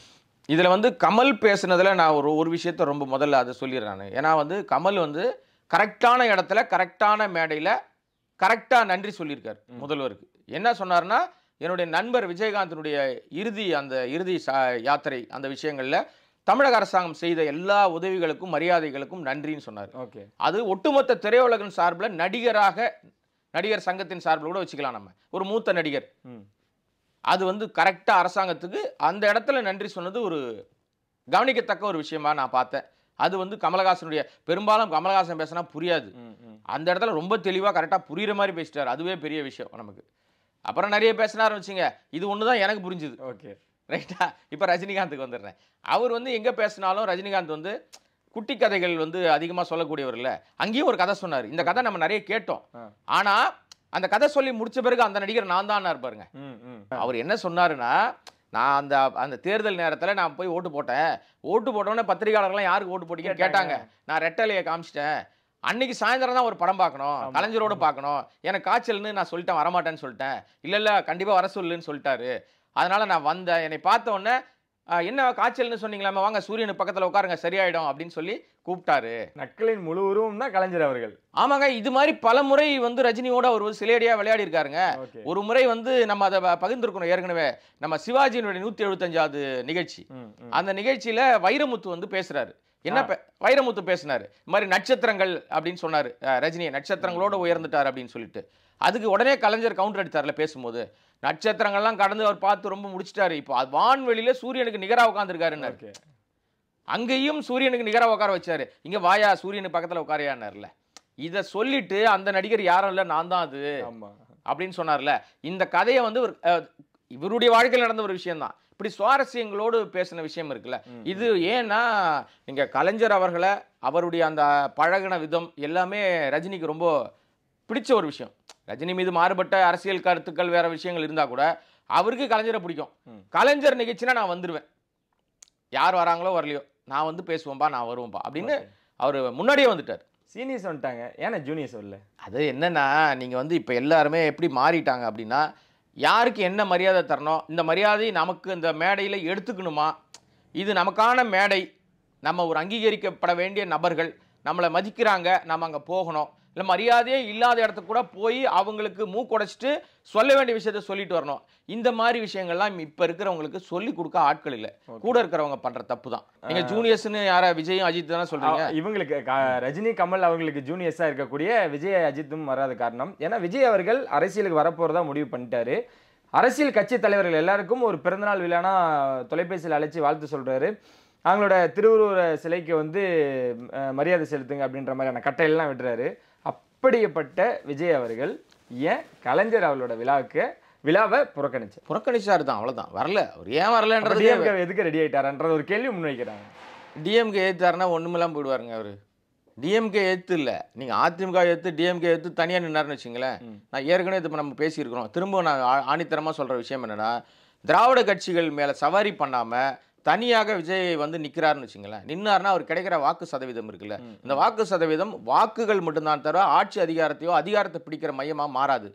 இதில் வந்து கமல் பேசுனதில் நான் ஒரு விஷயத்தை ரொம்ப முதல்ல அதை சொல்லிடுறேன். ஏன்னா வந்து கமல் வந்து கரெக்டான இடத்துல கரெக்டான மேடையில் கரெக்டாக நன்றி சொல்லியிருக்கார் முதல்வருக்கு. என்ன சொன்னார்னா, என்னுடைய நண்பர் விஜயகாந்தனுடைய இறுதி யாத்திரை அந்த விஷயங்களில் தமிழக அரசாங்கம் செய்த எல்லா உதவிகளுக்கும் மரியாதைகளுக்கும் நன்றின்னு சொன்னார். அது ஒட்டுமொத்த திரையுலகின் சார்பில் நடிகர் சங்கத்தின் சார்பில் கூட வச்சுக்கலாம். நம்ம ஒரு மூத்த நடிகர், அது வந்து கரெக்டாக அரசாங்கத்துக்கு அந்த இடத்துல நன்றி சொன்னது ஒரு கவனிக்கத்தக்க ஒரு விஷயமா நான் பார்த்தேன். அது வந்து கமலஹாசனுடைய, பெரும்பாலும் கமலஹாசன் பேசினா புரியாது, அந்த இடத்துல ரொம்ப தெளிவாக கரெக்டாக புரிகிற மாதிரி பேசிட்டார். அதுவே பெரிய விஷயம் நமக்கு. அப்புறம் நிறைய பேசினார் வச்சுங்க, இது ஒன்று தான் எனக்கு புரிஞ்சுது. ஓகே, ரைட்டா? இப்போ ரஜினிகாந்துக்கு வந்துடுறேன். அவர் வந்து எங்கே பேசினாலும் ரஜினிகாந்த் வந்து குட்டி கதைகள் வந்து அதிகமாக சொல்லக்கூடியவர் இல்லை. அங்கேயும் ஒரு கதை சொன்னார். இந்த கதை நம்ம நிறைய கேட்டோம். ஆனால் அந்த கதை சொல்லி முடிச்ச பிறகு அந்த நடிகர் நான் தான் இருப்பாருங்க. அவர் என்ன சொன்னாருன்னா, நான் அந்த தேர்தல் நேரத்தில் நான் போய் ஓட்டு போட்டோன்னே பத்திரிகையாளர்கள்லாம் யாருக்கு ஓட்டு போட்டீங்கன்னு கேட்டாங்க. நான் ரெட்டலையை காமிச்சிட்டேன். அன்னைக்கு சாயந்தரம் தான் ஒரு படம் பார்க்கணும், கலைஞரோடு பார்க்கணும், எனக்கு காய்ச்சல்னு நான் சொல்லிட்டேன், வரமாட்டேன்னு சொல்லிட்டேன். இல்லை கண்டிப்பாக வர சொல்லுன்னு சொல்லிட்டாரு. அதனால நான் வந்தேன். என்னை பார்த்த உடனே என்ன காய்ச்சல்னு சொன்னீங்களாமே, வாங்க சூரியனுக்கு பக்கத்தில் உட்காருங்க சரியாயிடும் அப்படின்னு சொல்லி கூப்பிட்டாரு. நக்கலின் முழு உருவம் தான் கலைஞர் அவர்கள். ஆமாங்க, இது மாதிரி பல முறை வந்து ரஜினியோட அவர் சிலேடியா விளையாடி இருக்காருங்க. ஒரு முறை வந்து நம்ம அதை பகிர்ந்துருக்கணும். ஏற்கனவே நம்ம சிவாஜியினுடைய 175வது நிகழ்ச்சி, அந்த நிகழ்ச்சியில வைரமுத்து வந்து பேசுறாரு. என்ன வைரமுத்து பேசினாரு, இந்த மாதிரி நட்சத்திரங்கள் அப்படின்னு சொன்னாரு. ரஜினியை நட்சத்திரங்களோட உயர்ந்துட்டார் அப்படின்னு சொல்லிட்டு, அதுக்கு உடனே கலைஞர் கவுண்டர் அடித்தார்ல பேசும்போது, நட்சத்திரங்கள்லாம் கடந்து அவர் பார்த்து ரொம்ப முடிச்சிட்டாரு. இப்போ வான்வெளியில சூரியனுக்கு நிகராக உட்காந்துருக்காருன்னு, அங்கேயும் சூரியனுக்கு நிகராக உட்கார வச்சாரு. இங்க வாயா சூரியனுக்கு பக்கத்துல உட்காரையானார்ல. இதை சொல்லிட்டு அந்த நடிகர் யாரும் இல்லை, நான் தான் அது அப்படின்னு சொன்னார்ல. இந்த கதையை வந்து இவருடைய வாழ்க்கையில் நடந்த ஒரு விஷயம் தான். இப்படி சுவாரஸ்யங்களோடு பேசின விஷயம் இருக்குல்ல. இது ஏன்னா நீங்க கலைஞர் அவர்களை, அவருடைய அந்த பழகின விதம் எல்லாமே ரஜினிக்கு ரொம்ப பிடிச்ச ஒரு விஷயம். ரஜினி மீது மாறுபட்ட அரசியல் கருத்துக்கள் வேற விஷயங்கள் இருந்தா கூட அவருக்கு கலைஞரை பிடிக்கும். கலைஞர் நிகழ்ச்சினா நான் வந்துடுவேன், யார் வராங்களோ வரலையோ நான் வந்து பேசுவோம்பா, நான் வருவோம்பா அப்படின்னு அவர் முன்னாடியே வந்துட்டார். சீனியர்ஸ் வந்துட்டாங்க, ஏன்னா ஜூனியர்ஸ் வரல. அது என்னன்னா, நீங்க வந்து இப்போ எல்லாருமே எப்படி மாறிட்டாங்க அப்படின்னா, யாருக்கு என்ன மரியாதை தரணும், இந்த மரியாதை நமக்கு இந்த மேடையில் எடுத்துக்கணுமா, இது நமக்கான மேடை, நம்ம ஒரு அங்கீகரிக்கப்பட வேண்டிய நபர்கள், நம்மளை மதிக்கிறாங்க, நம்ம அங்கே போகணும், இல்லை மரியாதையே இல்லாத இடத்துக்கு கூட போய் அவங்களுக்கு மூக்குடைச்சிட்டு சொல்ல வேண்டிய விஷயத்த சொல்லிட்டு வரணும். இந்த மாதிரி விஷயங்கள்லாம் இப்போ இருக்கிறவங்களுக்கு சொல்லி கொடுக்க ஆட்கள் இல்லை. கூட இருக்கிறவங்க பண்ற தப்பு தான். நீங்க ஜூனியர்ஸ்னு யாரா விஜயும் அஜித் தானே சொல்றீங்க. இவங்களுக்கு ரஜினி கமல் அவங்களுக்கு ஜூனியர்ஸா இருக்கக்கூடிய விஜய் அஜித்தும் வராத காரணம், ஏன்னா விஜய் அவர்கள் அரசியலுக்கு வரப்போறதா முடிவு பண்ணிட்டாரு. அரசியல் கட்சி தலைவர்கள் எல்லாருக்கும் ஒரு பிறந்தநாள் விழானா தொலைபேசியில் அழைச்சி வாழ்த்து சொல்றாரு. அவங்களோட திருவுருவ சிலைக்கு வந்து மரியாதை செலுத்துங்க அப்படின்ற மாதிரியான கட்டையெல்லாம் விடுறாரு. அப்படிப்பட்ட விஜய் அவர்கள் ஏன் கலைஞர் அவர்களோட விழாவை புறக்கணிச்சாரு தான், அவ்வளவுதான். வரல, அவர் ஏன் வரலன்றது எதுக்கு ரெடி ஆயிட்டாருன்ற ஒரு கேள்வி முன்வைக்கிறாங்க. டிஎம்கே ஏத்தாருன்னா ஒண்ணுமெல்லாம் போயிடுவாருங்க அவரு. டிஎம்கே ஏத்து இல்ல, நீங்க அதிமுக ஏத்து டிஎம்கே ஏத்து தனியா நின்னாருன்னு வச்சுங்களேன். நான் ஏற்கனவே இப்போ நம்ம பேசியிருக்கிறோம். திரும்ப நான் ஆணித்தரமா சொல்ற விஷயம் என்னன்னா, திராவிட கட்சிகள் மேல சவாரி பண்ணாம தனியாக விஜய் வந்து நிற்கிறாருன்னு வச்சுங்களேன். நின்னாருன்னா அவர் கிடைக்கிற வாக்கு சதவீதம் இருக்குல்ல, இந்த வாக்கு சதவீதம் வாக்குகள் மட்டும்தான் தவிர ஆட்சி அதிகாரத்தையோ அதிகாரத்தை பிடிக்கிற மையமா மாறாது.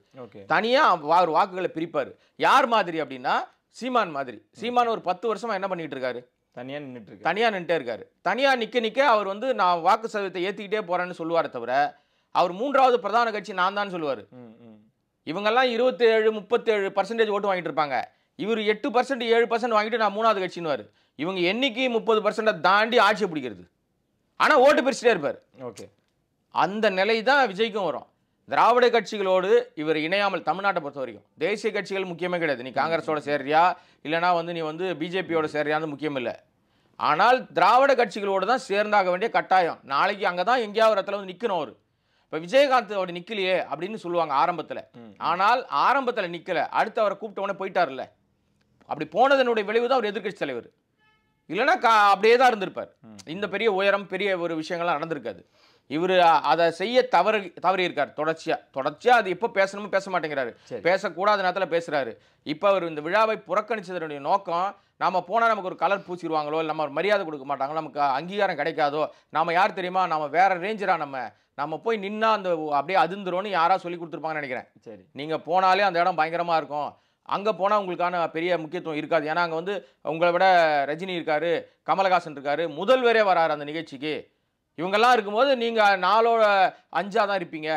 தனியா அவர் வாக்குகளை பிரிப்பாரு. யார் மாதிரி அப்படின்னா சீமான் மாதிரி. சீமான் ஒரு 10 வருஷமா என்ன பண்ணிட்டு இருக்காரு? தனியா நின்றுட்டே இருக்காரு. தனியா நிக்க அவர் வந்து நான் வாக்கு சதவீதத்தை ஏத்திக்கிட்டே போறேன்னு சொல்லுவாரே தவிர அவர் 3வது பிரதான கட்சி நான் தான் சொல்லுவாரு. இவங்கெல்லாம் 27-37% ஓட்டு வாங்கிட்டு இருப்பாங்க. இவர் 8% 7% வாங்கிட்டு நான் 3வது கட்சின்னு. இவங்க எண்ணிக்கை 30% தாண்டி ஆட்சியை பிடிக்கிறது. ஆனா ஓட்டு பிரிச்சுட்டே இருப்பார். ஓகே, அந்த நிலை தான் விஜய்க்கும் வரும். திராவிட கட்சிகளோடு இவர் இணையாமல், தமிழ்நாட்டை பொறுத்த வரைக்கும் தேசிய கட்சிகள் முக்கியமே கிடையாது. நீ காங்கிரஸோட சேர்றியா இல்லைனா வந்து நீ வந்து பிஜேபியோட சேர்றியான்னு முக்கியம் இல்லை. ஆனால் திராவிட கட்சிகளோடு தான் சேர்ந்தாக வேண்டிய கட்டாயம். நாளைக்கு அங்கே தான் எங்கேயாவது இடத்துல வந்து நிற்கணும் அவர். இப்போ விஜயகாந்த் அப்படி நிற்கலையே அப்படின்னு சொல்லுவாங்க ஆரம்பத்தில். ஆனால் ஆரம்பத்தில் நிற்கலை, அடுத்து அவரை கூப்பிட்டவொடனே போயிட்டார்ல. அப்படி போனதனுடைய விளைவு தான் அவர் எதிர்க்கட்சி தலைவர். இல்லைன்னா அப்படியே தான் இருந்திருப்பார். இந்த பெரிய உயரம் பெரிய ஒரு விஷயங்கள்லாம் நடந்திருக்காது. இவர் அதை செய்ய தவறி இருக்கார். தொடர்ச்சியா அது எப்போ பேசணுமோ பேச மாட்டேங்கிறாரு. பேசக்கூடாத நேரத்தில் பேசுறாரு. இப்போ அவர் இந்த விழாவை புறக்கணிச்சதனுடைய நோக்கம், நாம போனால் நமக்கு ஒரு கலர் பூசிடுவாங்களோ, நம்ம மரியாதை கொடுக்க மாட்டாங்களோ, நமக்கு அங்கீகாரம் கிடைக்காதோ, நாம யார் தெரியுமா, நம்ம வேற ரேஞ்சரா, நம்ம போய் நின்னா அந்த அப்படியே அதிர்ந்துரும்னு யாரா சொல்லி கொடுத்துருப்பாங்கன்னு நினைக்கிறேன். சரி, நீங்க போனாலே அந்த இடம் பயங்கரமா இருக்கும். அங்கே போனால் உங்களுக்கான பெரிய முக்கியத்துவம் இருக்காது. ஏன்னா அங்கே வந்து உங்களை விட ரஜினி இருக்காரு, கமலஹாசன் இருக்காரு, முதல்வரே வராரு அந்த நிகழ்ச்சிக்கு. இவங்கெல்லாம் இருக்கும்போது நீங்கள் 4-5 தான் இருப்பீங்க.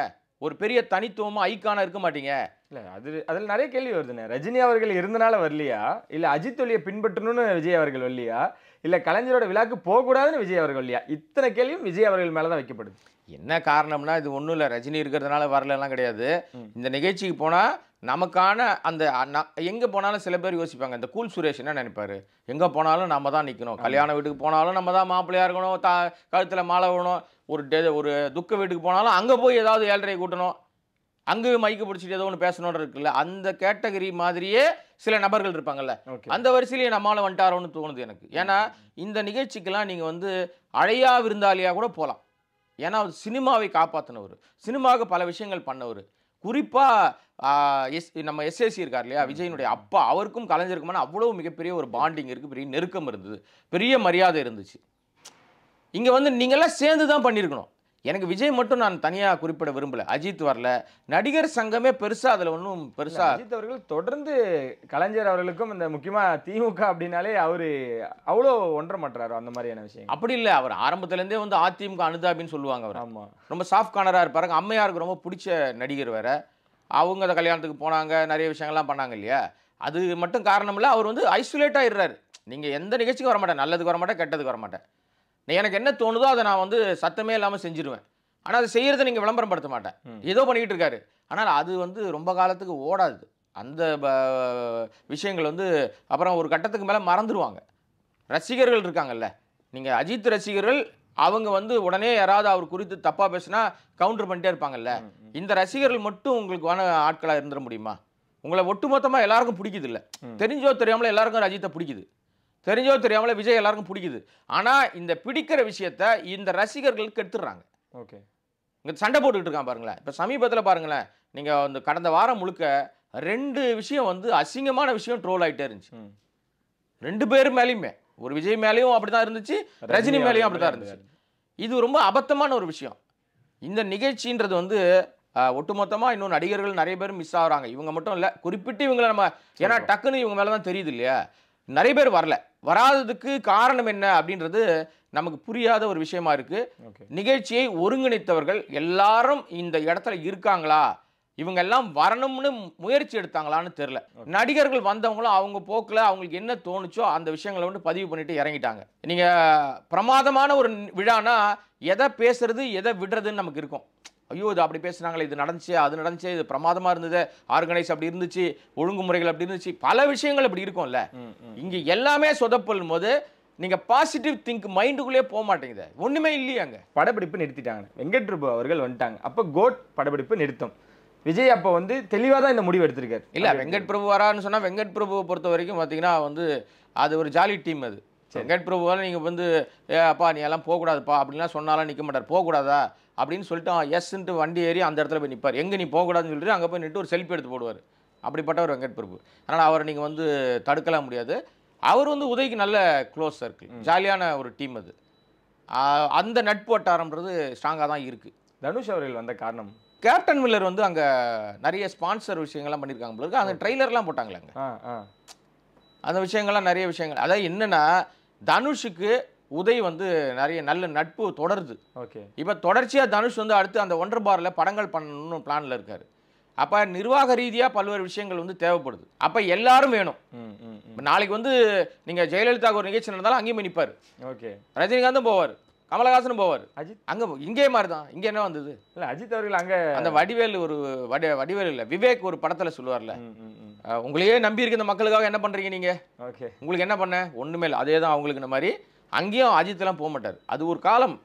ஒரு பெரிய தனித்துவமாக ஐக்கானா இருக்க மாட்டீங்க. இல்லை, அதில் நிறைய கேள்வி வருதுண்ணே. ரஜினி அவர்கள் இருந்தனால வரலையா, இல்லை அஜித் ஒளியை பின்பற்றணும்னு விஜய் அவர்கள் வரலையா, இல்லை கலைஞரோட விழாக்கு போகக்கூடாதுன்னு விஜய் அவர்கள் வரலையா? இத்தனை கேள்வியும் விஜய் அவர்கள் மேலே தான் வைக்கப்படுது. என்ன காரணம்னா, இது ஒன்றும் இல்லை, ரஜினி இருக்கிறதுனால வரலாம் கிடையாது. இந்த நிகழ்ச்சிக்கு போனால் நமக்கான அந்த எங்கே போனாலும் சில பேர் யோசிப்பாங்க, இந்த கூல் சுரேஷ் என்ன நினைப்பாரு, எங்கே போனாலும் நம்ம தான் நிற்கணும், கல்யாண வீட்டுக்கு போனாலும் நம்ம தான் மாப்பிள்ளையாக இருக்கணும், கழுத்தில் மாலை விடணும், ஒரு துக்க வீட்டுக்கு போனாலும் அங்கே போய் ஏதாவது 7:30 கூட்டணும், அங்கேயும் மைக்கு பிடிச்சிட்டு ஏதோ ஒன்று பேசணும்னு இருக்குல்ல, அந்த கேட்டகரி மாதிரியே சில நபர்கள் இருப்பாங்கல்ல, அந்த வரிசையிலேயே நம்மளால வந்துட்டாரோன்னு தோணுது எனக்கு. ஏன்னா இந்த நிகழ்ச்சிக்கெல்லாம் நீங்கள் வந்து அழையா விருந்தாளியாக கூட போகலாம். ஏன்னா அவர் சினிமாவை காப்பாற்றினவர், சினிமாவுக்கு பல விஷயங்கள் பண்ணவர். குறிப்பாக நம்ம எஸ்ஏசி இருக்கார் இல்லையா, விஜயனுடைய அப்பா, அவருக்கும் கலைஞருக்குமான அவ்வளோ மிகப்பெரிய ஒரு பாண்டிங் இருக்குது, பெரிய நெருக்கம் இருந்தது, பெரிய மரியாதை இருந்துச்சு. இங்கே வந்து நீங்கள்லாம் சேர்ந்து தான் பண்ணியிருக்கணும். எனக்கு விஜய் மட்டும் நான் தனியாக குறிப்பிட விரும்பலை. அஜித் வரல, நடிகர் சங்கமே பெருசாக அதில் ஒன்றும் பெருசாக. அஜித் அவர்கள் தொடர்ந்து கலைஞர் அவர்களுக்கும் இந்த முக்கியமாக திமுக அப்படின்னாலே அவர் அவ்வளோ ஒன்ற மாட்டாரு அந்த மாதிரியான விஷயம். அப்படி இல்லை, அவர் ஆரம்பத்துலேருந்தே வந்து அதிமுக அனுதாபின்னு சொல்லுவாங்க. அவர் ஆமாம், ரொம்ப சாஃப்ட் கார்னராக இருப்பாருங்க. அம்மையாருக்கு ரொம்ப பிடிச்ச நடிகர் வேற. அவங்க அந்த கல்யாணத்துக்கு போனாங்க, நிறைய விஷயங்கள்லாம் பண்ணாங்க இல்லையா. அது மட்டும் காரணம் இல்லை, அவர் வந்து ஐசோலேட்டாக இருறாரு. நீங்கள் எந்த நிகழ்ச்சிக்கும் வர மாட்டேன், நல்லதுக்கு வர மாட்டேன், கெட்டதுக்கு வர மாட்டேன். எனக்கு என்ன தோணுதோ அதை நான் வந்து சத்தமே இல்லாமல் செஞ்சிருவேன். ஆனால் அதை செய்கிறத நீங்கள் விளம்பரப்படுத்த மாட்டேன், ஏதோ பண்ணிக்கிட்டு இருக்காரு. ஆனால் அது வந்து ரொம்ப காலத்துக்கு ஓடாது. அந்த விஷயங்கள் வந்து அப்புறம் ஒரு கட்டத்துக்கு மேலே மறந்துடுவாங்க. ரசிகர்கள் இருக்காங்கல்ல, நீங்கள் அஜித் ரசிகர்கள், அவங்க வந்து உடனே யாராவது அவர் குறித்து தப்பாக பேசினா கவுண்டர் பண்ணிட்டே இருப்பாங்கல்ல. இந்த ரசிகர்கள் மட்டும் உங்களுக்கு ஆட்களாக இருந்துட முடியுமா? உங்களை ஒட்டுமொத்தமாக எல்லாருக்கும் பிடிக்குது இல்லை, தெரிஞ்சோ தெரியாமல எல்லாருக்கும் அஜித்தை பிடிக்குது, தெரிஞ்சோ தெரியாமல விஜய் எல்லாருக்கும் பிடிக்குது. ஆனால் இந்த பிடிக்கிற விஷயத்த இந்த ரசிகர்களுக்கு எடுத்துடுறாங்க. ஓகே, இங்கே சண்டை போட்டுக்கிட்டு இருக்கான் பாருங்களேன். இப்போ சமீபத்தில் பாருங்களேன், நீங்கள் வந்து கடந்த வாரம் முழுக்க 2 விஷயம் வந்து அசிங்கமான விஷயம் ட்ரோல் ஆகிட்டே இருந்துச்சு. 2 பேர் மேலேயுமே, ஒரு விஜய் மேலேயும் அப்படி தான் இருந்துச்சு, ரஜினி மேலேயும் அப்படி தான் இருந்துச்சு. இது ரொம்ப அபத்தமான ஒரு விஷயம். இந்த நிகழ்ச்சின்றது வந்து ஒட்டுமொத்தமாக இன்னும் நடிகர்கள் நிறைய பேர் மிஸ் ஆகுறாங்க. இவங்க மட்டும் இல்லை, குறிப்பிட்டு இவங்களை நம்ம, ஏன்னா டக்குன்னு இவங்க மேலே தான் தெரியுது இல்லையா, நிறைய பேர் வரல. வராததுக்கு காரணம் என்ன அப்படின்றது நமக்கு புரியாத ஒரு விஷயமா இருக்கு. நிகழ்ச்சியை ஒருங்கிணைத்தவர்கள் எல்லாரும் இந்த இடத்துல இருக்காங்களா, இவங்க எல்லாம் வரணும்னு முயற்சி எடுத்தாங்களான்னு தெரியல. நடிகர்கள் வந்தவங்களும் அவங்க போக்கில் அவங்களுக்கு என்ன தோணுச்சோ அந்த விஷயங்களை வந்து பதிவு பண்ணிட்டு இறங்கிட்டாங்க. நீங்க பிரமாதமான ஒரு விழானா எதை பேசுறது எதை விடுறதுன்னு நமக்கு இருக்கும். ஐயோ இது அப்படி பேசுனாங்களே, இது நடந்துச்சு, அது நடந்துச்சு, இது பிரமாதமா இருந்தது, ஆர்கனைஸ் அப்படி இருந்துச்சு, ஒழுங்குமுறைகள் அப்படி இருந்துச்சு, பல விஷயங்கள் அப்படி இருக்கும்ல. இங்க எல்லாமே சொதப்பலும் போது நீங்க பாசிட்டிவ் திங்க் மைண்டுக்குள்ளே போக மாட்டேங்குது, ஒண்ணுமே இல்லையே அங்க. படப்பிடிப்பு நிறுத்திட்டாங்க, வெங்கட் பிரபு அவர்கள் வந்துட்டாங்க. அப்போ கோட் படப்பிடிப்பு நிறுத்தம். விஜய் அப்போ வந்து தெளிவாக தான் இந்த முடிவு எடுத்திருக்காரு. இல்ல வெங்கட் பிரபு வரான்னு சொன்னா வெங்கட் பிரபுவை பொறுத்த வரைக்கும் பார்த்தீங்கன்னா வந்து அது ஒரு ஜாலி டீம். அது வெங்கட் பிரபுவால் நீங்கள் வந்து அப்பா நீ எல்லாம் போகக்கூடாதுப்பா அப்படின்லாம் சொன்னாலும் நிற்க மாட்டார். போகக்கூடாதா அப்படின்னு சொல்லிட்டு எஸ்ன்ட்டு வண்டி ஏறி அந்த இடத்துல போய் நிற்பார். எங்கே நீ போகக்கூடாதுன்னு சொல்லிட்டு அங்கே போய் நின்று ஒரு செல்ஃபி எடுத்து போடுவார். அப்படிப்பட்டவர் வெங்கட் பிரபு. அதனால் அவரை நீங்கள் வந்து தடுக்கலாம் முடியாது. அவர் வந்து உதய்க்கு நல்ல க்ளோஸ் சர்க்கிள், ஜாலியான ஒரு டீம். அது அந்த நட்பு வட்டாரம்ன்றது ஸ்ட்ராங்காக தான் இருக்குது. தனுஷ் அவர்கள் வந்த காரணம் கேப்டன் மில்லர் வந்து அங்கே நிறைய ஸ்பான்சர் விஷயங்கள்லாம் பண்ணியிருக்காங்க போல. அந்த ட்ரெய்லர்லாம் போட்டாங்களே அங்கே, அந்த விஷயங்கள்லாம் நிறைய விஷயங்கள். அதாவது என்னென்னா தனுஷுக்கு உதய் வந்து நிறைய நல்ல நட்பு தொடருது. ஓகே, இப்போ தொடர்ச்சியாக தனுஷ் வந்து அடுத்து அந்த ஒன்றரை பாரில் படங்கள் பண்ணணும்னு பிளானில் இருக்கார். அப்போ நிர்வாக ரீதியாக பல்வேறு விஷயங்கள் வந்து தேவைப்படுது. அப்போ எல்லாரும் வேணும். நாளைக்கு வந்து நீங்கள் ஜெயலலிதாவுக்கு ஒரு நிகழ்ச்சி நடந்தாலும் அங்கேயும் போய் நிற்பார். ஓகே, ரஜினிகாந்தும் போவார், கமலஹாசனும் போவார். அஜித் அங்கே இங்கே மாதிரி தான். இங்கே என்ன வந்தது? இல்லை அஜித் அவர்கள் அங்கே அந்த வடிவேல் ஒரு வடிவேல் இல்லை விவேக் ஒரு படத்தில் சொல்லுவார்ல, உங்களையே நம்பி இருக்க இந்த மக்களுக்காக என்ன பண்ணுறீங்க நீங்கள்? ஓகே, உங்களுக்கு என்ன பண்ண? ஒன்றுமே இல்லை. அதே தான் அவங்களுக்கு. இந்த மாதிரி அங்கேயும் அஜித்லாம் போக மாட்டார். அது ஒரு காலம்.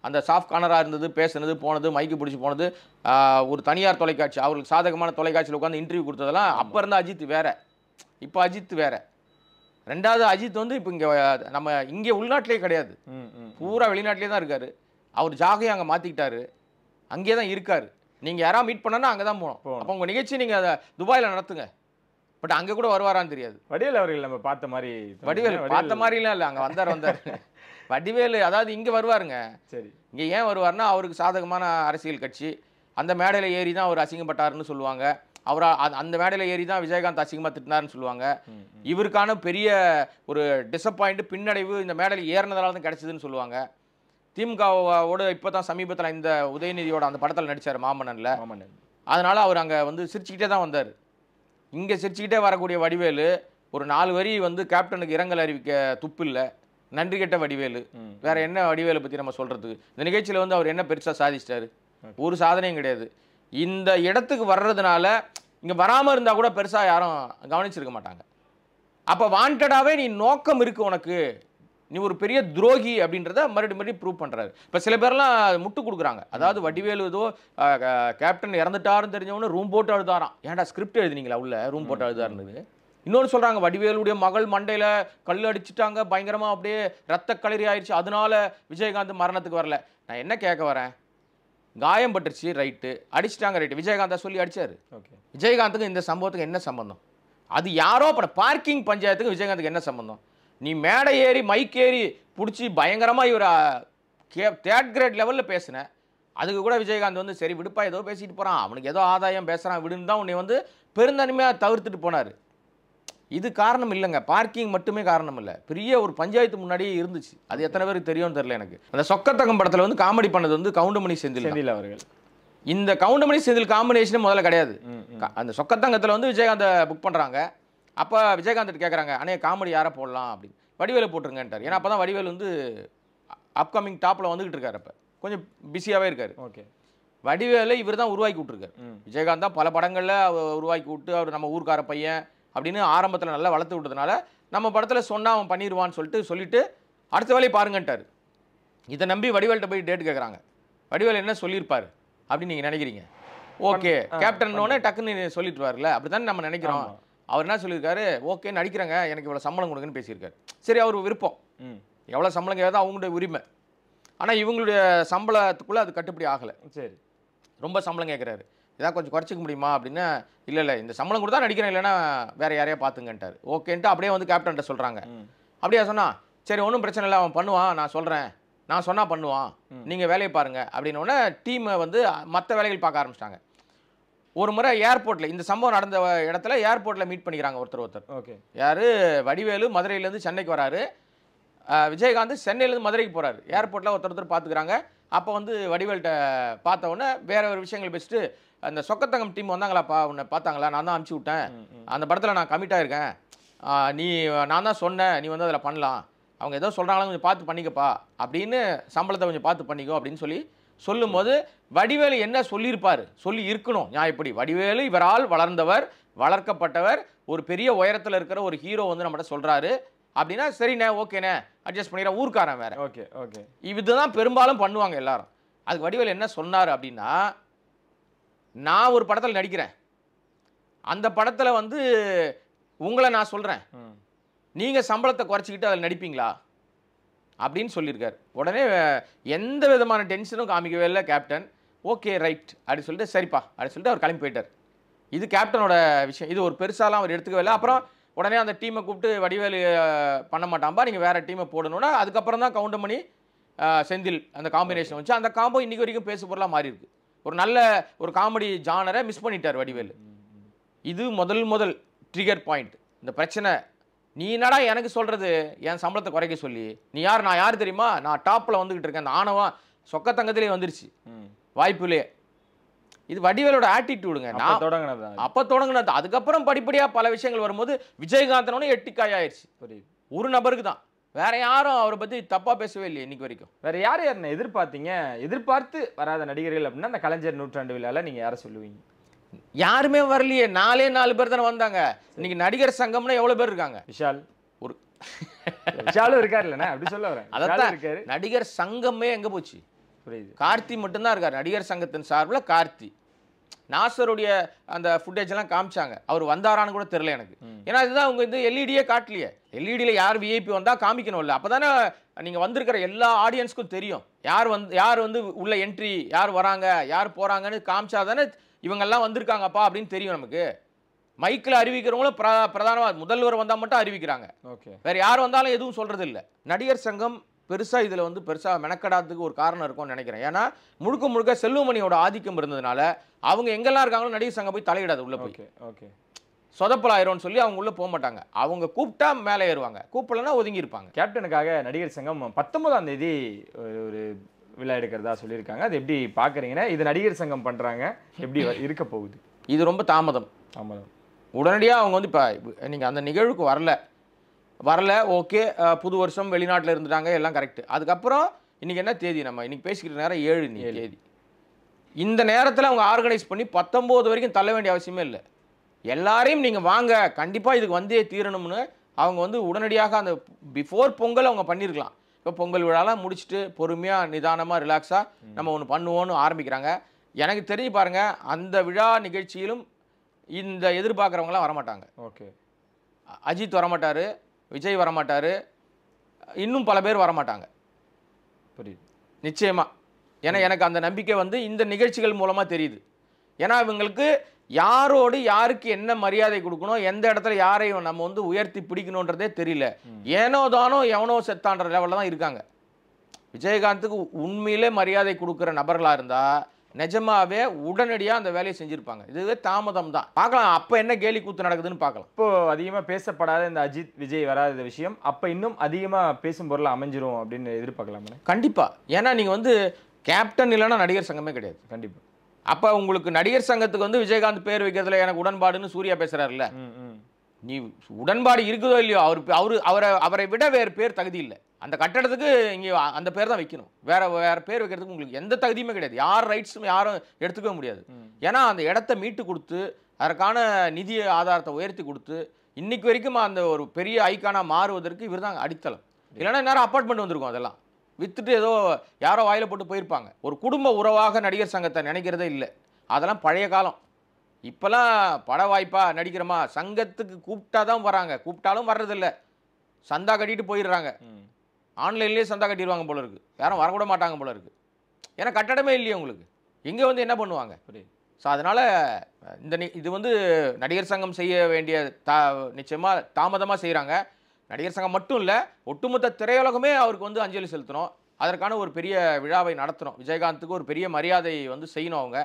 அந்த சாஃப்ட் கார்னராக இருந்தது, பேசுனது, போனது, மைக்கு பிடிச்சி போனது, ஒரு தனியார் தொலைக்காட்சி அவருக்கு சாதகமான தொலைக்காட்சியில் உட்காந்து இன்டர்வியூ கொடுத்ததெல்லாம் அப்போ இருந்த அஜித் வேற, இப்போ அஜித் வேற. ரெண்டாவது அஜித் வந்து இப்போ இங்கே நம்ம இங்கே உள்நாட்டிலே கிடையாது, பூரா வெளிநாட்டிலே தான் இருக்கார். அவர் ஜாகையை அங்கே மாற்றிக்கிட்டாரு, அங்கே தான் இருக்கார். நீங்கள் யாராவது மீட் பண்ணனா அங்கே தான் போகணும். அப்போ உங்கள் நிகழ்ச்சி நீங்கள் அதை துபாயில் நடத்துங்க. பட் அங்கே கூட வருவாரான்னு தெரியாது. வடிவேல் அவர்கள் நம்ம பார்த்த மாதிரி, வடிவேல் பார்த்த மாதிரிலாம் இல்லை, அங்கே வந்தார். வடிவேல் அதாவது இங்கே வருவாருங்க. சரி, இங்கே ஏன் வருவார்னா அவருக்கு சாதகமான அரசியல் கட்சி, அந்த மேடையில் ஏறி தான் அவர் அசிங்கப்பட்டாருன்னு சொல்லுவாங்க. அவரா அந்த மேடையில் ஏறி தான் விஜயகாந்த் அசிங்கமாக திட்டினாருன்னு சொல்லுவாங்க. இவருக்கான பெரிய ஒரு டிசப்பாயிண்ட் பின்னடைவு இந்த மேடையில் ஏறினதால தான் கிடைச்சதுன்னு சொல்லுவாங்க. திமுகவோட இப்போ தான் சமீபத்தில் இந்த உதயநிதியோட அந்த படத்தில் நடித்தார் மாமன்னனில். அதனால் அவர் அங்கே வந்து சிரிச்சுக்கிட்டே தான் வந்தார். இங்கே சிரிச்சுக்கிட்டே வரக்கூடிய வடிவேலு ஒரு 4 வரி வந்து கேப்டனுக்கு இரங்கல் அறிவிக்க துப்பு இல்லை. நன்றி கெட்ட வடிவேலு. வேற என்ன வடிவேலை பற்றி நம்ம சொல்கிறதுக்கு? இந்த நிகழ்ச்சியில் வந்து அவர் என்ன பெருசாக சாதிச்சிட்டாரு? ஒரு சாதனையும் கிடையாது. இந்த இடத்துக்கு வர்றதுனால இங்கே வராமல் இருந்தால் கூட பெருசாக யாரும் கவனிச்சிருக்க மாட்டாங்க. அப்போ வாண்டடாகவே நீ நோக்கம் இருக்குது உனக்கு, நீ ஒரு பெரிய துரோகி அப்படின்றத மறுபடியும் ப்ரூவ் பண்ணுறாரு. இப்போ சில பேர்லாம் முட்டு கொடுக்குறாங்க. அதாவது வடிவேலு ஏதோ கேப்டன் இறந்துட்டாருன்னு தெரிஞ்சவொன்னே ரூம் போட்டு அழுதாராம். ஏன்டா ஸ்கிரிப்ட் எழுதினீங்களா உள்ள ரூம் போட்டு அழுதாருன்னு? இன்னொன்று சொல்கிறாங்க, வடிவேலுடைய மகள் மண்டையில் கல் அடிச்சுட்டாங்க, பயங்கரமாக அப்படியே ரத்த களரி ஆயிடுச்சு, அதனால விஜயகாந்த் மரணத்துக்கு வரல. நான் என்ன கேட்க வரேன், காயம் பட்டுருச்சு ரைட்டு, அடிச்சிட்டாங்க ரைட்டு, விஜயகாந்தா சொல்லி அடித்தார். ஓகே, விஜயகாந்துக்கு இந்த சம்பவத்துக்கு என்ன சம்பந்தம்? அது யாரோ பார்க்கிங் பஞ்சாயத்துக்கு விஜயகாந்துக்கு என்ன சம்பந்தம்? நீ மேடை ஏறி மைக் ஏறி பிடிச்சி பயங்கரமாக இவர் 3rd கிரேட் லெவலில் பேசினேன். அதுக்கு கூட விஜயகாந்த் வந்து சரி விடுப்பா ஏதோ பேசிட்டு போகிறான், அவனுக்கு ஏதோ ஆதாயம் பேசுகிறான் விடுன்னு தான் உன்னை வந்து பெருந்தன்மையாக தவிர்த்துட்டு போனார். இது காரணம் இல்லைங்க, பார்க்கிங் மட்டுமே காரணம் இல்லை. பெரிய ஒரு பஞ்சாயத்து முன்னாடியே இருந்துச்சு. அது எத்தனை பேருக்கு தெரியும்னு தெரியல எனக்கு. அந்த சொக்கத்தங்கம் படத்தில் வந்து காமெடி பண்ணது வந்து கவுண்டமணி செந்தில் அவர்கள். இந்த கவுண்டமணி செந்தில் காம்பினேஷனே முதல்ல கிடையாது. அந்த சொக்கத்தங்கத்தில் வந்து விஜயகாந்தை புக் பண்ணுறாங்க. அப்போ விஜயகாந்த் கேட்குறாங்க, அண்ணே காமெடி யாரை போடலாம் அப்படின்னு. வடிவேலை போட்டுருங்கன்ட்டார். ஏன்னா அப்போ தான் வடிவேல் வந்து அப்கமிங் டாப்பில் வந்துகிட்டு இருக்காரு. அப்போ கொஞ்சம் பிஸியாகவே இருக்கார். ஓகே, வடிவேலை இவர் தான் உருவாக்கி விட்டுருக்காரு. விஜயகாந்த் தான் பல படங்களில் உருவாக்கி விட்டு அவர் நம்ம ஊர்க்கார பையன் அப்படின்னு ஆரம்பத்தில் நல்லா வளர்த்து விட்டதுனால நம்ம படத்தில் சொன்னால் அவன் பண்ணிடுவான்னு சொல்லிட்டு அடுத்த வேலையை பாருங்கன்ட்டார். இதை நம்பி வடிவேல்கிட்ட போய் டேட் கேட்குறாங்க. வடிவேல் என்ன சொல்லியிருப்பார் அப்படின்னு நீங்கள் நினைக்கிறீங்க? ஓகே கேப்டன்னோடனே டக்குன்னு சொல்லிட்டு வரல, அப்படி தானே நம்ம நினைக்கிறோம். அவர் என்ன சொல்லியிருக்காரு, ஓகே நடிக்கிறேங்க, எனக்கு இவ்வளோ சம்பளம் கொடுங்கன்னு பேசியிருக்காரு. சரி, அவர் விருப்பம், எவ்வளோ சம்பளம் கேட்காது அவங்களுடைய உரிமை. ஆனால் இவங்களுடைய சம்பளத்துக்குள்ளே அது கட்டுப்படி ஆகலை. சரி, ரொம்ப சம்பளம் கேட்குறாரு. இதான் கொஞ்சம் குறைச்சிக்க முடியுமா அப்படின்னா, இல்லை இந்த சம்பளம் கொடுத்தா நடிக்கிறேன், இல்லைன்னா வேறு யாரையா பார்த்துங்கன்ட்டார். ஓகேன்ட்டு அப்படியே வந்து கேப்டன்ட்ட சொல்கிறாங்க. அப்படியே சொன்னால் சரி ஒன்றும் பிரச்சனை இல்லை, அவன் பண்ணுவான், நான் சொல்கிறேன், நான் சொன்னால் பண்ணுவான், நீங்கள் வேலையை பாருங்கள் அப்படின்னோடனே டீமை வந்து மற்ற வேலைகள் பார்க்க ஆரம்பிச்சிட்டாங்க. ஒரு முறை ஏர்போர்ட்டில் இந்த சம்பவம் நடந்த இடத்துல ஏர்போர்ட்டில் மீட் பண்ணிக்கிறாங்க ஒருத்தர். ஓகே, யார்? வடிவேலு மதுரையிலேருந்து சென்னைக்கு வராரு, விஜயகாந்த் சென்னையிலேருந்து மதுரைக்கு போகிறாரு. ஏர்போர்ட்டில் ஒருத்தர் பார்த்துக்கிறாங்க. அப்போ வந்து வடிவேல்கிட்ட பார்த்த உடனே வேற ஒரு விஷயங்கள் பேசிட்டு, அந்த சொக்கத்தங்கம் டீம் வந்தாங்களாப்பா, உன்னை பார்த்தாங்களா, நான் தான் அனுப்பிச்சி விட்டேன், அந்த படத்தில் நான் கமிட் ஆகிருக்கேன், நான் தான் சொன்னேன் நீ வந்து அதில் பண்ணலாம், அவங்க ஏதோ சொல்கிறாங்களா கொஞ்சம் பார்த்து பண்ணிக்கப்பா அப்படின்னு, சம்பளத்தை கொஞ்சம் பார்த்து பண்ணிக்கோ அப்படின்னு சொல்லும்போது வடிவேலு என்ன சொல்லியிருப்பார், சொல்லி இருக்கணும். எப்படி வடிவேலு இவரால் வளர்ந்தவர், வளர்க்கப்பட்டவர், ஒரு பெரிய உயரத்தில் இருக்கிற ஒரு ஹீரோ வந்து நம்மகிட்ட சொல்கிறாரு, அப்படின்னா சரிண்ணே ஓகேண்ணே அட்ஜஸ்ட் பண்ணிடுறேன், ஊர்க்காரன் வேற. Okay okay. இதுதான் பெரும்பாலும் பண்ணுவாங்க எல்லாரும். அதுக்கு வடிவேலு என்ன சொன்னார் அப்படின்னா, நான் ஒரு படத்தில் நடிக்கிறேன், அந்த படத்தில் வந்து உங்களை நான் சொல்கிறேன், நீங்கள் சம்பளத்தை குறைச்சிக்கிட்டு அதில் நடிப்பீங்களா அப்படின்னு சொல்லியிருக்காரு. உடனே எந்த விதமான டென்ஷனும் காமிக்கவே இல்லை கேப்டன். ஓகே ரைட் அப்படி சொல்லிட்டு சரிப்பா அப்படி சொல்லிட்டு அவர் கிளம்பி போயிட்டார். இது கேப்டனோட விஷயம். இது ஒரு பெருசாலாம் அவர் எடுத்துக்கவே இல்லை. அப்புறம் உடனே அந்த டீமை கூப்பிட்டு வடிவேலு பண்ண மாட்டாம்பா, நீங்கள் வேறு டீமை போடணும்னா அதுக்கப்புறம் தான் கவுண்டமணி செந்தில் அந்த காம்பினேஷன் வச்சு அந்த காம்போ இன்றைக்கி வரைக்கும் பேசு பொருளாக மாறி இருக்கு. ஒரு நல்ல ஒரு காமெடி ஜானரை மிஸ் பண்ணிட்டார் வடிவேலு. இது முதல் ட்ரிகர் பாயிண்ட். இந்த பிரச்சனை நீ என்னடா எனக்கு சொல்கிறது என் சம்பளத்தை குறைக்க சொல்லி, நீ யார், நான் யார் தெரியுமா, நான் டாப்பில் வந்துக்கிட்டு இருக்கேன், அந்த ஆணவம் சொக்க தங்கத்திலே வந்துருச்சு வாய்ப்புலேயே. இது வடிவேலோட ஆட்டிடியூடுங்க. நான் அப்போ தொடங்கினது. அதுக்கப்புறம் படிப்படியாக பல விஷயங்கள் வரும்போது விஜயகாந்தனோட எட்டிக்காய் ஆயிடுச்சு. ஒரு நபருக்கு தான், வேற யாரும் அவரை பற்றி தப்பாக பேசவே இல்லை இன்னைக்கு வரைக்கும். வேற யார் யாருன்னு எதிர்பார்த்தீங்க? எதிர்பார்த்து வராத நடிகர்கள் அப்படின்னா அந்த கலைஞர் நூற்றாண்டு விழாவில் நீங்கள் யாரை சொல்லுவீங்க? யாருமே வரலையே, 4 பேர் தானே வந்தாங்க. இன்னைக்கு நடிகர் சங்கம்னா எவ்வளவு பேர் இருக்காங்க? விஷால் ஒரு விஷாலும் இருக்காரு இல்லைன்னா அப்படி சொல்ல வரேன். அதான் இருக்காரு. நடிகர் சங்கமே எங்க போச்சு? புரியுது. கார்த்தி மட்டும்தான் இருக்காரு நடிகர் சங்கத்தின் சார்பில். கார்த்தி நாசருடைய அந்த ஃபுட்டேஜ் எல்லாம் காமிச்சாங்க, அவர் வந்தாரான்னு கூட தெரியல எனக்கு. ஏன்னா இதுதான் அவங்க இந்த எல்இடியே காட்டலையே. எல்இடியில் யார் விஐபி வந்தால் காமிக்கணும்ல, அப்போ தானே நீங்கள் வந்திருக்கிற எல்லா ஆடியன்ஸ்க்கும் தெரியும் யார் வந்து உள்ள என்ட்ரி, யார் வராங்க யார் போகிறாங்கன்னு காமிச்சா தானே இவங்கெல்லாம் வந்திருக்காங்கப்பா அப்படின்னு தெரியும் நமக்கு. மைக்கில் அறிவிக்கிறவங்களும் பிரதானமாக முதல்வர் வந்தால் மட்டும் அறிவிக்கிறாங்க. ஓகே, வேறு யார் வந்தாலும் எதுவும் சொல்கிறது இல்லை. நடிகர் சங்கம் பெருசாக இதில் வந்து பெருசாக மெனக்கடாததுக்கு ஒரு காரணம் இருக்கும்னு நினைக்கிறேன். ஏன்னா முழுக்க செல்வமணியோட ஆதிக்கம் இருந்ததுனால அவங்க எங்கெல்லாம் இருக்காங்களோ நடிகர் சங்கம் போய் தலையிடாது உள்ள போய். ஓகே, சொதப்பலாயிரம்னு சொல்லி அவங்க உள்ள போக மாட்டாங்க. அவங்க கூப்பிட்டா மேலே ஏறுவாங்க, கூப்பிடலன்னா ஒதுங்கி இருப்பாங்க. கேப்டனுக்காக நடிகர் சங்கம் 19ஆம் தேதி ஒரு விழா எடுக்கிறதா சொல்லியிருக்காங்க. அது எப்படி பார்க்குறீங்கன்னா, இது நடிகர் சங்கம் பண்ணுறாங்க, எப்படி இருக்க போகுது? இது ரொம்ப தாமதம். உடனடியாக அவங்க வந்து இப்போ நீங்கள் அந்த நிகழ்வுக்கு வரல ஓகே, புது வருஷம் வெளிநாட்டில் இருந்துட்டாங்க, எல்லாம் கரெக்டு. அதுக்கப்புறம் இன்றைக்கி என்ன தேதி? நம்ம இன்றைக்கி பேசிக்கிட்ட நேரம் 7 தேதி. இந்த நேரத்தில் அவங்க ஆர்கனைஸ் பண்ணி 19 வரைக்கும் தள்ள வேண்டிய அவசியமே இல்லை. எல்லாரையும் நீங்கள் வாங்க, கண்டிப்பாக இதுக்கு வந்தே தீரணும்னு அவங்க வந்து உடனடியாக அந்த பிஃபோர் பொங்கல் அவங்க பண்ணியிருக்கலாம். இப்போ பொங்கல் விழாலாம் முடிச்சுட்டு பொறுமையாக நிதானமாக ரிலாக்ஸாக நம்ம ஒன்று பண்ணுவோன்னு ஆரம்பிக்கிறாங்க. எனக்கு தெரிஞ்சு பாருங்கள், அந்த விழா நிகழ்ச்சியிலும் இந்த எதிர்பார்க்குறவங்களாம் வரமாட்டாங்க. ஓகே, அஜித் வரமாட்டார், விஜய் வரமாட்டார், இன்னும் பல பேர் வரமாட்டாங்க. புரியுது நிச்சயமாக. ஏன்னா எனக்கு அந்த நம்பிக்கை வந்து இந்த நிகழ்ச்சிகள் மூலமாக தெரியுது. ஏன்னா இவங்களுக்கு யாரோடு யாருக்கு என்ன மரியாதை கொடுக்கணும், எந்த இடத்துல யாரையும் நம்ம வந்து உயர்த்தி பிடிக்கணுன்றதே தெரியல. ஏனோ தானோ எவனோ செத்தான்ற லெவலில் தான் இருக்காங்க. விஜயகாந்துக்கு உண்மையிலே மரியாதை கொடுக்குற நபர்களாக இருந்தால் நிஜமாவே உடனடியாக அந்த வேலையை செஞ்சுருப்பாங்க. இதுவே தாமதம் தான். பார்க்கலாம் அப்போ என்ன கேலி கூத்து நடக்குதுன்னு பார்க்கலாம். இப்போ அதிகமாக பேசப்படாத இந்த அஜித் விஜய் வராத விஷயம் அப்போ இன்னும் அதிகமாக பேசும் பொருள் அமைஞ்சிரும் அப்படின்னு எதிர்பார்க்கலாமே. கண்டிப்பாக. ஏன்னா நீங்கள் வந்து கேப்டன் இல்லைன்னா நடிகர் சங்கமே கிடையாது. கண்டிப்பாக. அப்போ உங்களுக்கு நடிகர் சங்கத்துக்கு வந்து விஜயகாந்த் பேர் வைக்கிறதுல எனக்கு உடன்பாடுன்னு சூர்யா பேசுகிறாருல்ல, நீ உடன்பாடு இருக்குதோ இல்லையோ, அவரை விட வேறு பேர் தகுதி இல்லை. அந்த கட்டடத்துக்கு இங்கே அந்த பேர் தான் வைக்கணும். வேற பேர் வைக்கிறதுக்கு உங்களுக்கு எந்த தகுதியுமே கிடையாது. யார் ரைட்ஸும் யாரும் எடுத்துக்க முடியாது. ஏன்னா அந்த இடத்த மீட்டு கொடுத்து அதற்கான நிதி ஆதாரத்தை உயர்த்தி கொடுத்து இன்னைக்கு வரைக்கும் அந்த ஒரு பெரிய ஐக்கானாக மாறுவதற்கு இவர் தான் அடித்தளம். இல்லைன்னா நேரம் அப்பார்ட்மெண்ட் வந்திருக்கும், அதெல்லாம் விற்றுட்டு ஏதோ யாரோ வாயில போட்டு போயிருப்பாங்க. ஒரு குடும்ப உறவாக நடிகர் சங்கத்தை நினைக்கிறதே இல்லை. அதெல்லாம் பழைய காலம். இப்போலாம் பட வாய்ப்பாக நடிக்கிறோமா, சங்கத்துக்கு கூப்பிட்டா தான் வராங்க, கூப்பிட்டாலும் வர்றதில்லை, சந்தா கட்டிட்டு போயிடுறாங்க. ஆன்லைன்லேயே சந்தா கட்டிடுவாங்க போல இருக்குது, யாரும் வரக்கூட மாட்டாங்க போல இருக்குது. ஏன்னா கட்டடமே இல்லையே உங்களுக்கு, எங்கே வந்து என்ன பண்ணுவாங்க? ஸோ அதனால் இது வந்து நடிகர் சங்கம் செய்ய வேண்டிய நிச்சயமாக தாமதமாக செய்கிறாங்க. நடிகர் சங்கம் மட்டும் இல்லை, ஒட்டுமொத்த திரையுலகமே அவருக்கு வந்து அஞ்சலி செலுத்தணும். அதற்கான ஒரு பெரிய விழாவை நடத்தணும். விஜயகாந்துக்கு ஒரு பெரிய மரியாதை வந்து செய்யணும். அவங்க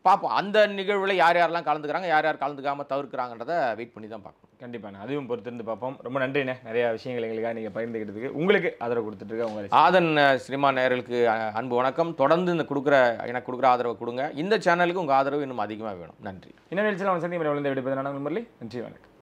பார்ப்போம் அந்த நிகழ்வில் யார் யாரெல்லாம் கலந்துக்கிறாங்க, யார் யார் கலந்துக்காமல் தவிர்க்கிறாங்கன்றதை வெயிட் பண்ணி தான் பார்க்கணும். கண்டிப்பாக அதுவும் பொறுத்திருந்து பார்ப்போம். ரொம்ப நன்றிண்ணே, நிறைய விஷயங்கள் எங்களுக்காக நீங்கள் பகிர்ந்துக்கிட்டதுக்கு. உங்களுக்கு ஆதரவு கொடுத்துட்டு உங்களை ஆதன் சினிமா நேயர்களுக்கு அன்பு வணக்கம். தொடர்ந்து எனக்கு கொடுக்குற ஆதரவை கொடுங்க. இந்த சேனலுக்கு உங்கள் ஆதரவு இன்னும் அதிகமாக வேணும். நன்றி. இன்னும் நிகழ்ச்சியில் சந்திப்பு விழுந்து விடுப்பது நான் முரளி. நன்றி, வணக்கம்.